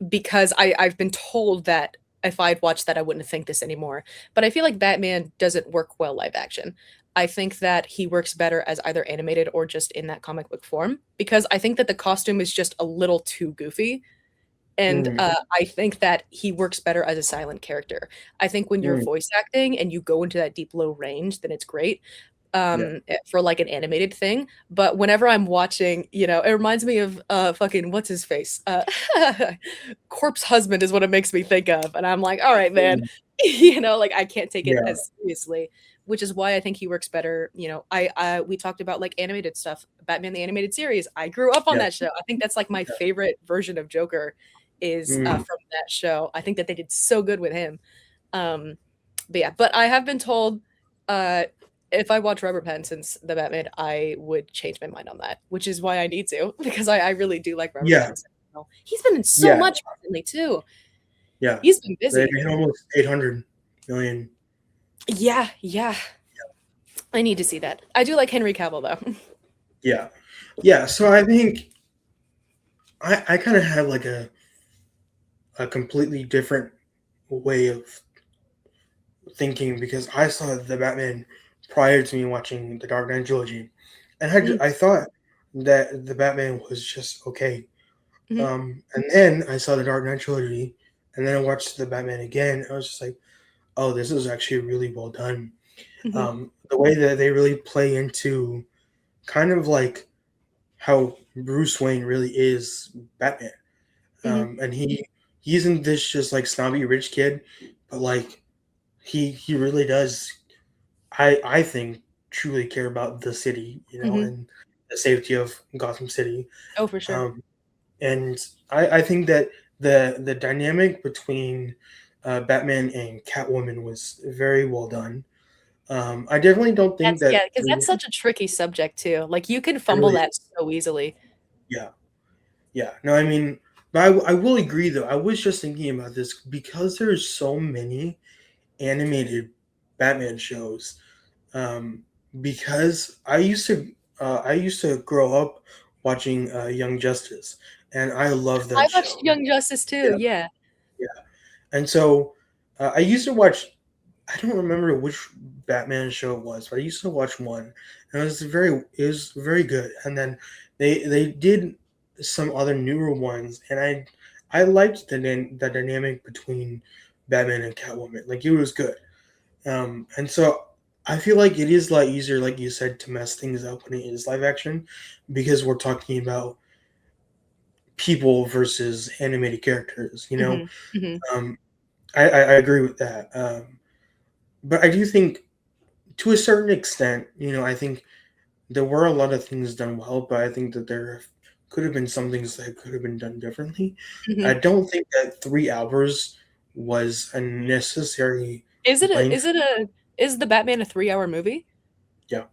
because I've been told that if I'd watched that I wouldn't think this anymore. But I feel like Batman doesn't work well live action. I think that he works better as either animated or just in that comic book form because I think that the costume is just a little too goofy. And, Mm. I think that he works better as a silent character. I think when you're Mm. voice acting and you go into that deep, low range, then it's great, Yeah. for, like, an animated thing, but whenever I'm watching, it reminds me of, fucking what's his face? Corpse Husband is what it makes me think of, and I'm like, "Alright, man." Mm. Like, I can't take it Yeah. as seriously, which is why I think he works better, we talked about, like, animated stuff, Batman the Animated Series, I grew up on Yeah. that show. I think that's, like, my Yeah. favorite version of Joker is, Mm. from that show. I think that they did so good with him. Um, but yeah, but I have been told, uh, if I watch Robert Pattinson's The Batman, I would change my mind on that, which is why I need to, because I really do like Robert Yeah. Pattinson. He's been in so Yeah. much recently too. Yeah. He's been They busy. hit almost 800 million. Yeah, yeah. I need to see that. I do like Henry Cavill though. Yeah. Yeah. So I think I kind of have like a completely different way of thinking because I saw the Batman prior to me watching the Dark Knight trilogy, and Mhm, I thought that the Batman was just okay. mhm, And then I saw the Dark Knight trilogy, and then I watched the Batman again. I was just like, oh, this is actually really well done. mhm, The way that they really play into kind of like how Bruce Wayne really is Batman. mhm, And he isn't this just like snobby rich kid, but like he really does. I think truly care about the city, mhm. and the safety of Gotham City. Oh, for sure. Um, and I think that the dynamic between Batman and Catwoman was very well done. I definitely don't think That's yeah, that because that's such a tricky subject too. Like, you can it fumble really that is. so easily. Yeah, yeah. No, I mean, but I will agree though. I was just thinking about this because there's so many animated Batman shows. Um, because I used to grow up watching Young Justice, and I love I that watched show. Young Justice too, Yeah, yeah. yeah. And so I used to watch. I don't remember which Batman show it was, but I used to watch one, and it was very good. And then they did some other newer ones, and I liked the dynamic between Batman and Catwoman. Like it was good. And so I feel like it is a lot easier, like you said, to mess things up when it is live action, because we're talking about people versus animated characters. You know, Mhm, mhm, um, I agree with that. But I do think, to a certain extent, I think there were a lot of things done well, but I think that there could have been some things that could have been done differently. I mhm. don't think that 3 hours was a necessary Is it a length. is it a is the Batman a 3-hour movie? Yeah,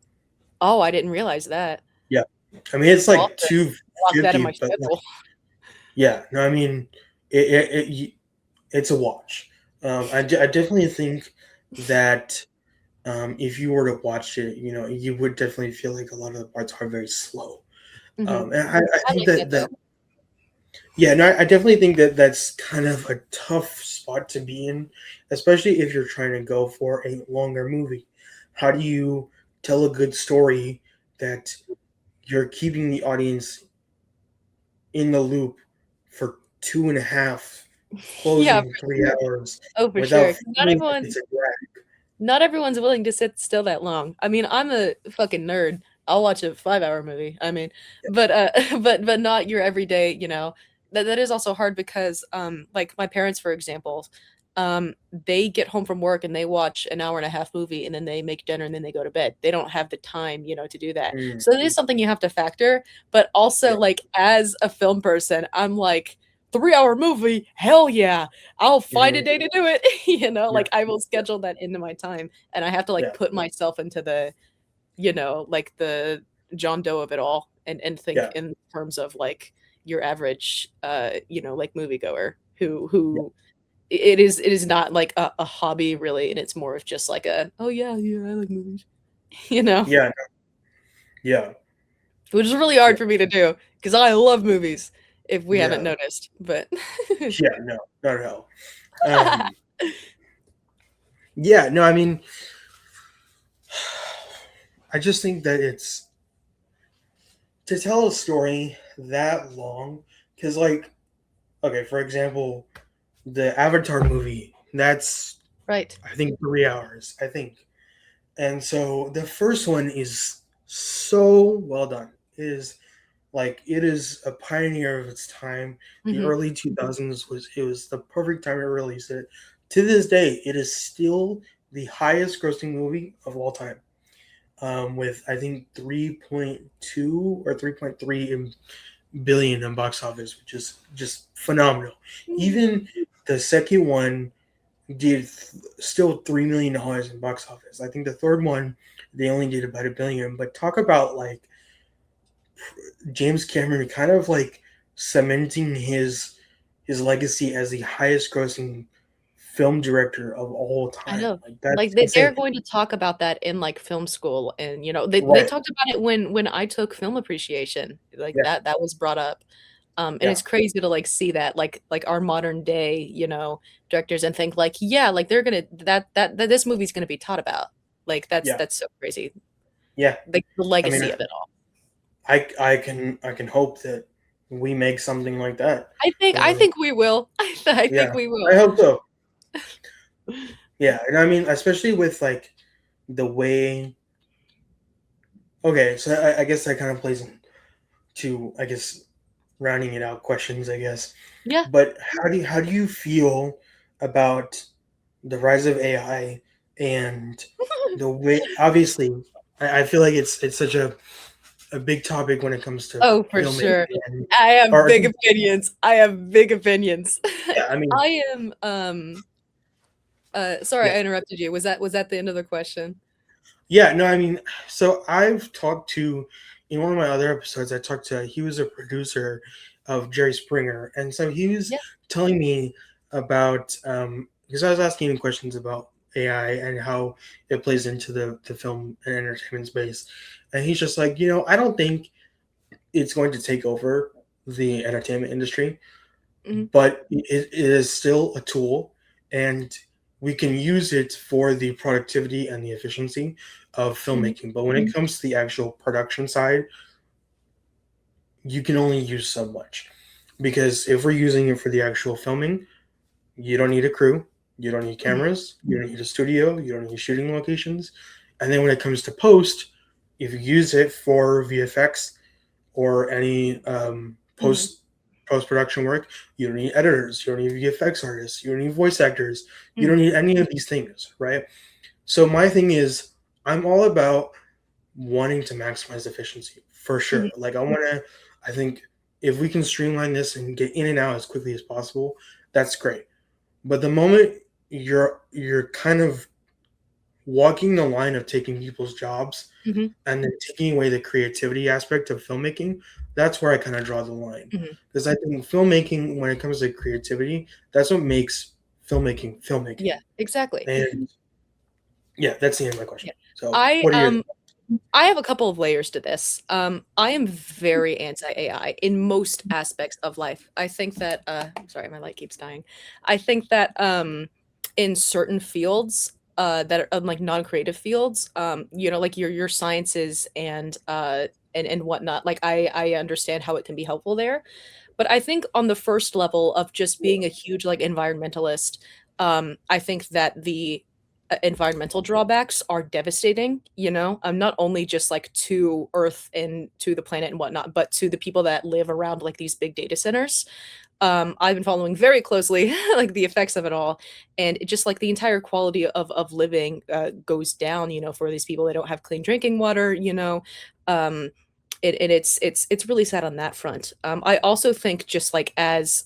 Oh, I didn't realize that. yeah. I mean, it's I'll like have to block that in 250, my but schedule. yeah, no, I mean, it's a watch. I definitely think that if you were to watch it, you would definitely feel like a lot of the parts are very slow. Mhm. And I I think like that that though. yeah, no, I definitely think that that's kind of a tough spot to be in, especially if you're trying to go for a longer movie. How do you tell a good story that you're keeping the audience in the loop for 2.5, Yeah, closing 3 hours oh, for without sure. feeling like it's a drag? Not everyone's willing to sit still that long. I mean, I'm a fucking nerd. I'll watch a 5-hour movie. I mean, but but not your everyday, you know. That is also hard because like my parents, for example, they get home from work and they watch an hour and a half movie and then they make dinner and then they go to bed. They don't have the time, to do that. Mm, So it is something you have to factor, but also yeah, like as a film person, I'm like 3-hour movie, hell yeah. I'll find a mhm, day to do it, yeah, like I will yeah, schedule that into my time and I have to like yeah, put myself into the, like the John Doe of it all and think yeah, in terms of like your average like moviegoer yeah, who it is not like a hobby really and it's more of just like a oh yeah, yeah, I like movies, you know, yeah, no, yeah, which is really yeah, hard for me to do because I love movies if we haven't yeah, noticed, but yeah, no, not at all. Um, yeah, no, I mean, I just think that it's to tell a story that long, because, like, okay, for example, the Avatar movie, that's, right. I think, 3 hours, I think. And so the first one is so well done. It is a pioneer of its time. The Hmm. early 2000s was the perfect time to release it. To this day, it is still the highest grossing movie of all time. With I think 3.2 or 3.3 billion in box office, which is just phenomenal. Even the second one did still $3 million in box office. I think the third one they only did about 1 billion. But talk about like James Cameron kind of like cementing his legacy as the highest grossing film director of all I time. know. Like Like, that's they're insane. going to talk about that in, like, film school, and, they Right. talked about it when I took film appreciation, like, Yeah. that was brought up, and Yeah. it's crazy to, like, see that, like, our modern day, directors and think, like, yeah, like, they're gonna that this movie's gonna be taught about. Like, that's Yeah. that's so crazy. Yeah. Like, the I mean legacy of it all. I can hope that we make something like that. I Um, think we will. I think yeah. we I will. hope so. Yeah, and I mean especially with like the way okay, so I guess that kind of plays into I guess rounding it out questions, I guess. Yeah. But how do you feel about the rise of AI and the way obviously I feel like it's such a big topic when it comes to Oh, for filmmaking sure. and I have or big opinions. I have big opinions. yeah, I mean I am, sorry yeah. I interrupted you. Was that the end of the question? Yeah, no, I mean, so I've talked to, in one of my other episodes, I talked to, he was a producer of Jerry Springer. And so he was Yeah. telling me about, because I was asking him questions about AI and how it plays into the film and entertainment space. And he's just like, I don't think it's going to take over the entertainment industry, Mhm, but it is still a tool, and we can use it for the productivity and the efficiency of mhm, filmmaking. But when it comes to the actual production side, you can only use so much, because if we're using it for the actual filming, you don't need a crew, you don't need mhm, cameras, you don't need a studio, you don't need shooting locations. And then when it comes to post, if you use it for VFX or any mhm, post production work, you don't need editors, you don't need VFX artists, you don't need voice actors, you don't mhm, need any of these things, right? So my thing is, I'm all about wanting to maximize efficiency for mhm, sure. Like I think if we can streamline this and get in and out as quickly as possible, that's great. But the moment you're kind of walking the line of taking people's jobs mhm, and then taking away the creativity aspect of filmmaking, that's where I kind of draw the line. mhm. Because I think filmmaking, when it comes to creativity, that's what makes filmmaking filmmaking. Yeah, exactly. And yeah, that's the end of my question. Yeah. So, I, what are your um I have a couple of layers to this. I am very anti-AI in most aspects of life. I think that sorry, my light keeps dying. I think that in certain fields that are like non-creative fields, like your sciences and whatnot, like I understand how it can be helpful there. But I think on the first level of just being a huge like environmentalist, I think that the environmental drawbacks are devastating, not only just like to Earth and to the planet and whatnot, but to the people that live around like these big data centers. I've been following very closely like the effects of it all, and it just like the entire quality of living goes down. For these people, they don't have clean drinking water. Um, and it's really sad on that front. I also think just like as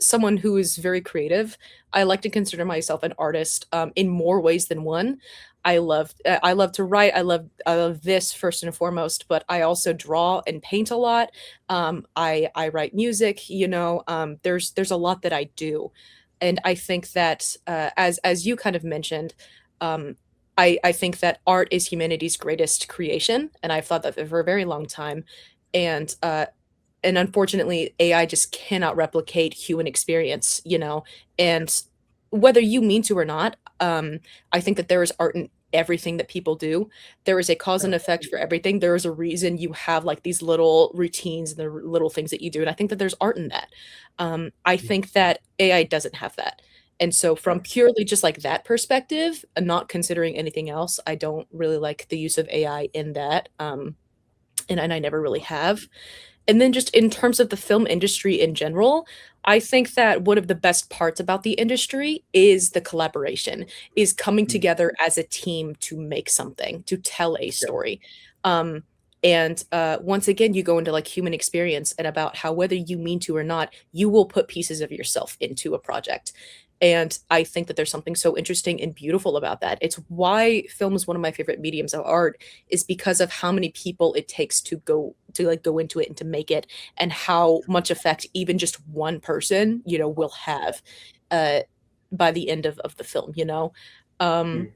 someone who is very creative, I like to consider myself an artist in more ways than one. I love to write. I love this first and foremost, but I also draw and paint a lot. I write music. There's a lot that I do, and I think that as you kind of mentioned, um, I think that art is humanity's greatest creation, and I've thought that for a very long time, and unfortunately AI just cannot replicate human experience, and whether you mean to or not, I think that there is art in everything that people do. There is a cause and effect for everything. There is a reason you have like these little routines and the little things that you do, and I think that there's art in that. I think that AI doesn't have that. And so from purely just like that perspective, and not considering anything else, I don't really like the use of AI in that. And I never really have. And then just in terms of the film industry in general, I think that one of the best parts about the industry is the collaboration, is coming together as a team to make something, to tell a yeah, story. Um, and once again, you go into like human experience and about how whether you mean to or not, you will put pieces of yourself into a project. And I think that there's something so interesting and beautiful about that. It's why film is one of my favorite mediums of art, is because of how many people it takes to go into it and to make it, and how much effect even just one person will have uh by the end of the film. um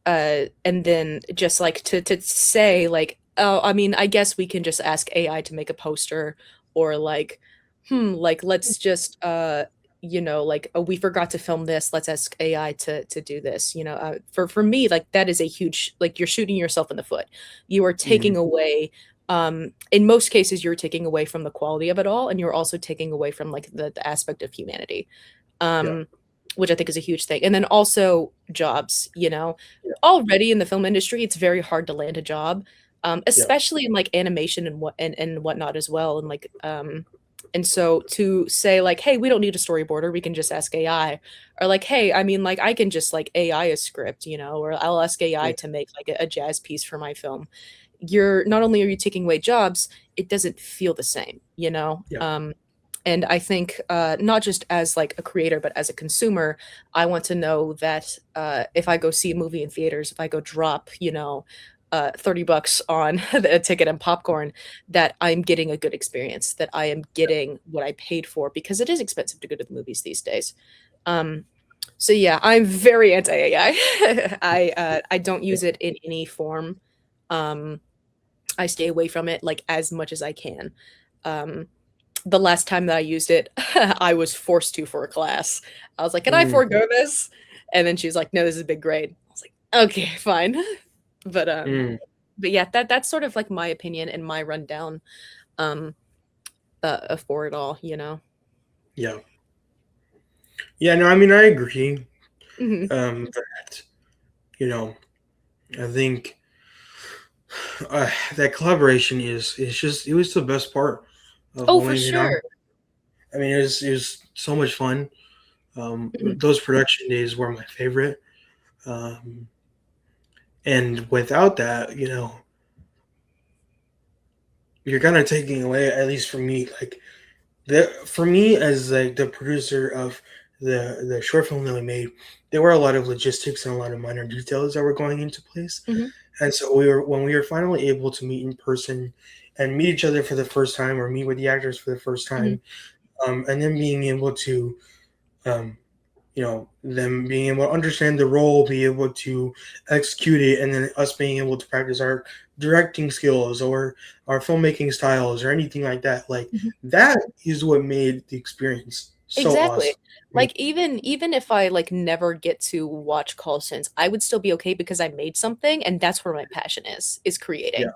and then just like to say like, oh, I mean, I guess we can just ask AI to make a poster, or like, like let's just like, oh, we forgot to film this, let's ask AI to do this. For me, like that is a huge, like, you're shooting yourself in the foot. You are taking mhm, away, in most cases you're taking away from the quality of it all, and you're also taking away from like the aspect of humanity, yeah, um, which I think is a huge thing. And then also jobs, yeah, already in the film industry, it's very hard to land a job, yeah, especially in like animation and whatnot as well. And so to say like, hey, we don't need a storyboarder, we can just ask AI, or like, hey, I mean, like I can just like AI a script, or I'll ask AI yeah, to make like a jazz piece for my film. You're not only are you taking away jobs, it doesn't feel the same. yeah, And I think not just as like a creator, but as a consumer, I want to know that if I go see a movie in theaters, if I go drop, you know, $30 on a ticket and popcorn, that I'm getting a good experience, that I am getting what I paid for, because it is expensive to go to the movies these days. Um, so yeah, I'm very anti AI. I don't use it in any form. Um, I stay away from it like as much as I can. Um, the last time that I used it, I was forced to for a class. I was like, "Can I Mm, forego this?" And then she was like, "No, this is a big grade." I was like, "Okay, fine." But mm, but yeah, that's sort of like my opinion and my rundown um for it all, you know. yeah. Yeah, no, I mean, I agree. Mhm. That, you know, I think that collaboration is just, it was the best part of Oh, for filmmaking. sure. I mean, it was so much fun. Mhm. Those production days were my favorite. Um, and without that, you're kind of taking away, at least for me, like for me as like the producer of the short film that we made, there were a lot of logistics and a lot of minor details that were going into place. Mhm. And so when we were finally able to meet in person and meet each other for the first time, or meet with the actors for the first Mhm. time, and then being able to um, them being able to understand the role, be able to execute it, and then us being able to practice our directing skills or our filmmaking styles or anything like that. Like Mhm. that is what made the experience so Exactly. awesome. Like even if I like never get to watch call sins, I would still be okay because I made something and that's where my passion is Yeah, creating.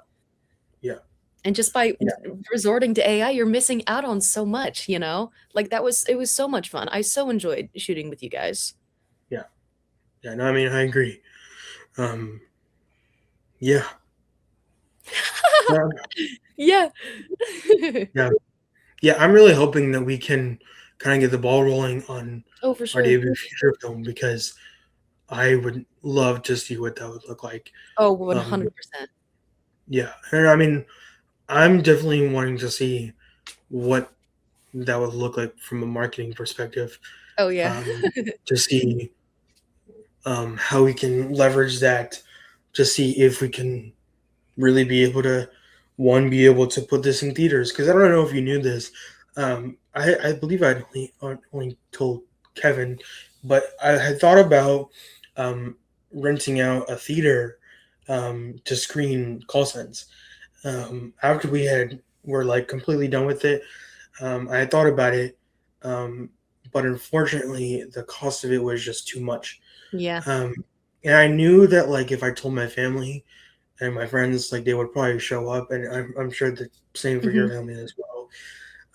yeah, And just by yeah, resorting to AI, you're missing out on so much, you know? Like it was so much fun. I so enjoyed shooting with you guys. yeah, yeah. No, I mean I agree. Um, yeah, yeah, Yeah. yeah, yeah. I'm really hoping that we can kind of get the ball rolling on Oh, for our sure. debut feature film, because I would love to see what that would look like. Oh, Um, 100%. yeah, and I mean, I'm definitely wanting to see what that would look like from a marketing perspective, Oh, yeah. um, to see how we can leverage that, to see if we can really be able to, one, be able to put this in theaters. Because I don't know if you knew this. I believe I'd only told Kevin, but I had thought about um, renting out a theater to screen call signs. After were like completely done with it, I had thought about it, um, but unfortunately, the cost of it was just too much. Yeah. Um, and I knew that like if I told my family and my friends, like they would probably show up, and I'm sure the same for your Mhm. family as well.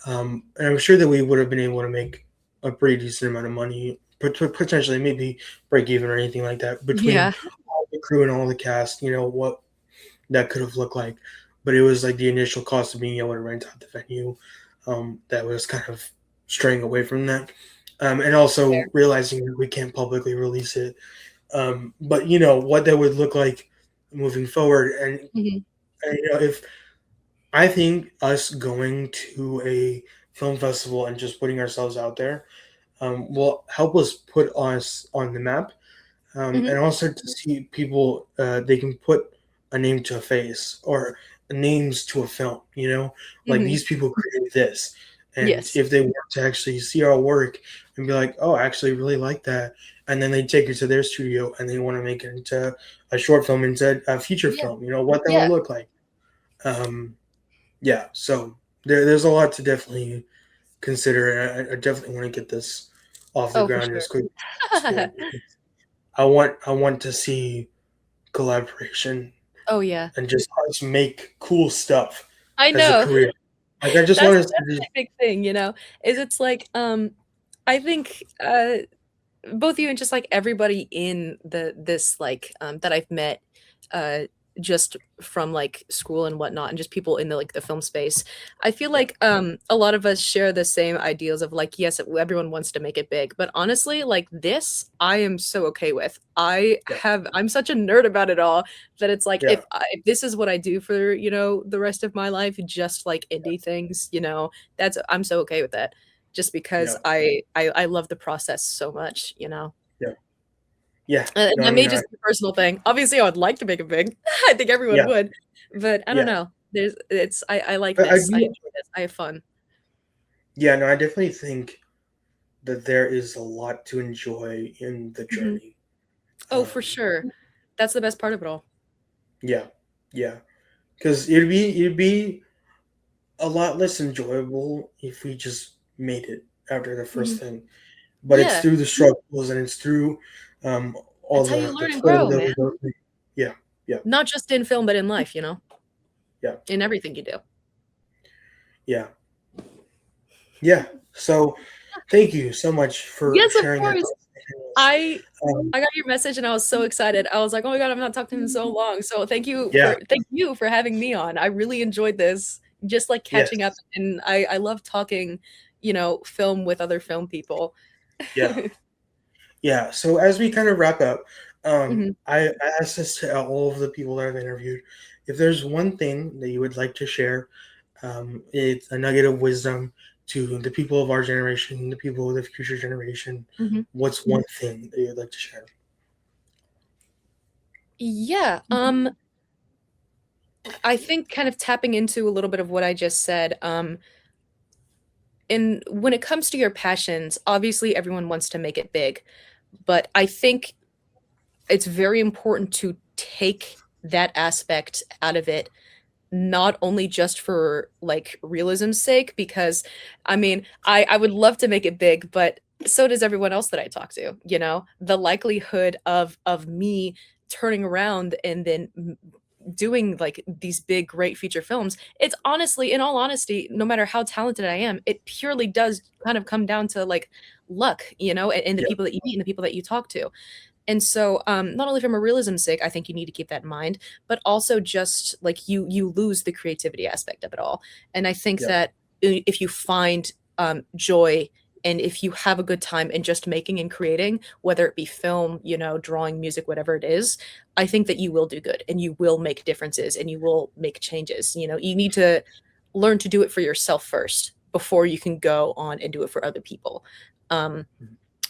And I'm sure that we would have been able to make a pretty decent amount of money, potentially maybe break even or anything like that between Yeah. all the crew and all the cast. What that could have looked like, but it was like the initial cost of being able to rent out the venue, that was kind of straying away from that, and Fair. also realizing that we can't publicly release it. But what that would look like moving forward, Mhm. and if I think us going to a film festival and just putting ourselves out there, will help us put us on the map, Mhm. and also to see people, they can put a name to a face, or names to a film, like Mhm. these people created this. And Yes. if they were to actually see our work and be like, oh, I actually really like that, and then they take it to their studio and they want to make it into a short film, into a feature Yeah. film, what that would Yeah. look like. um, yeah, so there's a lot to definitely consider, and I definitely want to get this off the Oh, for ground sure. as quick as possible. I want to see collaboration Oh, yeah. and just us make cool stuff I as a know. career. Like I just want us to That's just my big thing, you know, is it's like, I think, both you and just, like, everybody in this, like, that I've met, uh, just from like school and whatnot, and just people in the like the film space. I feel like a lot of us share the same ideals of like, yes, everyone wants to make it big, but honestly, like this, I am so okay with. Yeah, I'm such a nerd about it all that it's like yeah, if this is what I do for, you know, the rest of my life, just like indie things, you know, that's I'm so okay with that. Just because yeah, I love the process so much, you know. yeah, yeah. And No, I that mean, may just be a personal thing. Obviously, I would like to make it big. I think everyone yeah, would, but I don't yeah. know. I like I this. I do. enjoy this. I have fun. Yeah, no, I definitely think that there is a lot to enjoy in the Mhm. journey. Oh, for Um, sure. That's the best part of it all. yeah, yeah, because it'd be a lot less enjoyable if we just made it after the first Mhm. thing. But it's Yeah, through the struggles and it's through all that's how you the learn and toil grow, that man. we go through. Yeah, yeah, Not just in film, but in life, you know? yeah, In everything you do. yeah, yeah. So thank you so much for Yes, of sharing your course. thoughts. I Um, I got your message and I was so excited. I was like, "Oh my god, I've not talked to him in so long." So yeah, thank you for having me on. I really enjoyed this. Just like catching up, yes, and I love talking, you know, film with other film people. yeah. Yeah. So as we kind of wrap up, Mhm, I asked this to all of the people that I've interviewed. If there's one thing that you would like to share, it's a nugget of wisdom to the people of our generation, the people of the future generation. mhm. What's one thing that you'd like to share? Yeah, I think kind of tapping into a little bit of what I just said, and when it comes to your passions, obviously everyone wants to make it big, but I think it's very important to take that aspect out of it, not only just for like realism's sake, because I mean, I would love to make it big, but so does everyone else that I talk to, you know? The likelihood of me turning around and then doing like these big great feature films, it's honestly, in all honesty, no matter how talented I am, it purely does kind of come down to like luck, you know, and the Yeah, people that you meet and the people that you talk to. And so, not only from a realism sake, I think you need to keep that in mind, but also just like you lose the creativity aspect of it all. And I think yeah, that if you find joy and if you have a good time in just making and creating, whether it be film, you know, drawing, music, whatever it is, I think that you will do good and you will make differences and you will make changes. You know, you need to learn to do it for yourself first before you can go on and do it for other people. Um,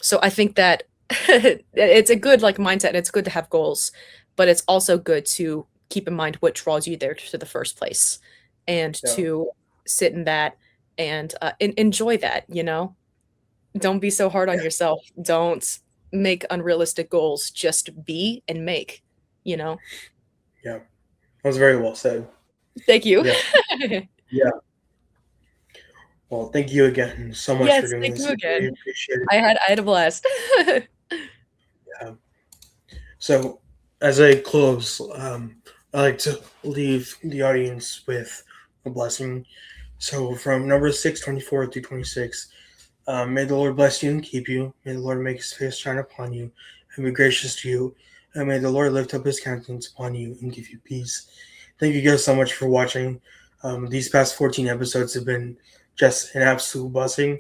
so I think that it's a good like mindset and it's good to have goals, but it's also good to keep in mind what draws you there to the first place and yeah, to sit in that and enjoy that, you know? Don't be so hard on yeah, yourself. Don't make unrealistic goals. Just be and make, you know? yeah. That was very well said. Thank you. Yeah, yeah. Well, thank you again so much for Yes, doing thank you this. I really again. appreciate it. I had a blast. Yeah. So, as I close, I like to leave the audience with a blessing. So, from Numbers 6:24 through 26, may the Lord bless you and keep you. May the Lord make his face shine upon you and be gracious to you. And may the Lord lift up his countenance upon you and give you peace. Thank you guys so much for watching. These past 14 episodes have been just an absolute blessing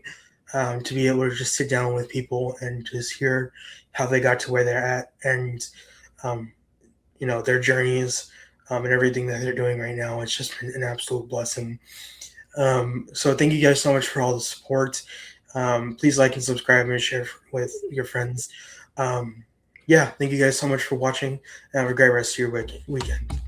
to be able to just sit down with people and just hear how they got to where they're at and, um, their journeys and everything that they're doing right now. It's just been an absolute blessing. So thank you guys so much for all the support. Please like and subscribe and share with your friends. Yeah, thank you guys so much for watching and have a great rest of your weekend.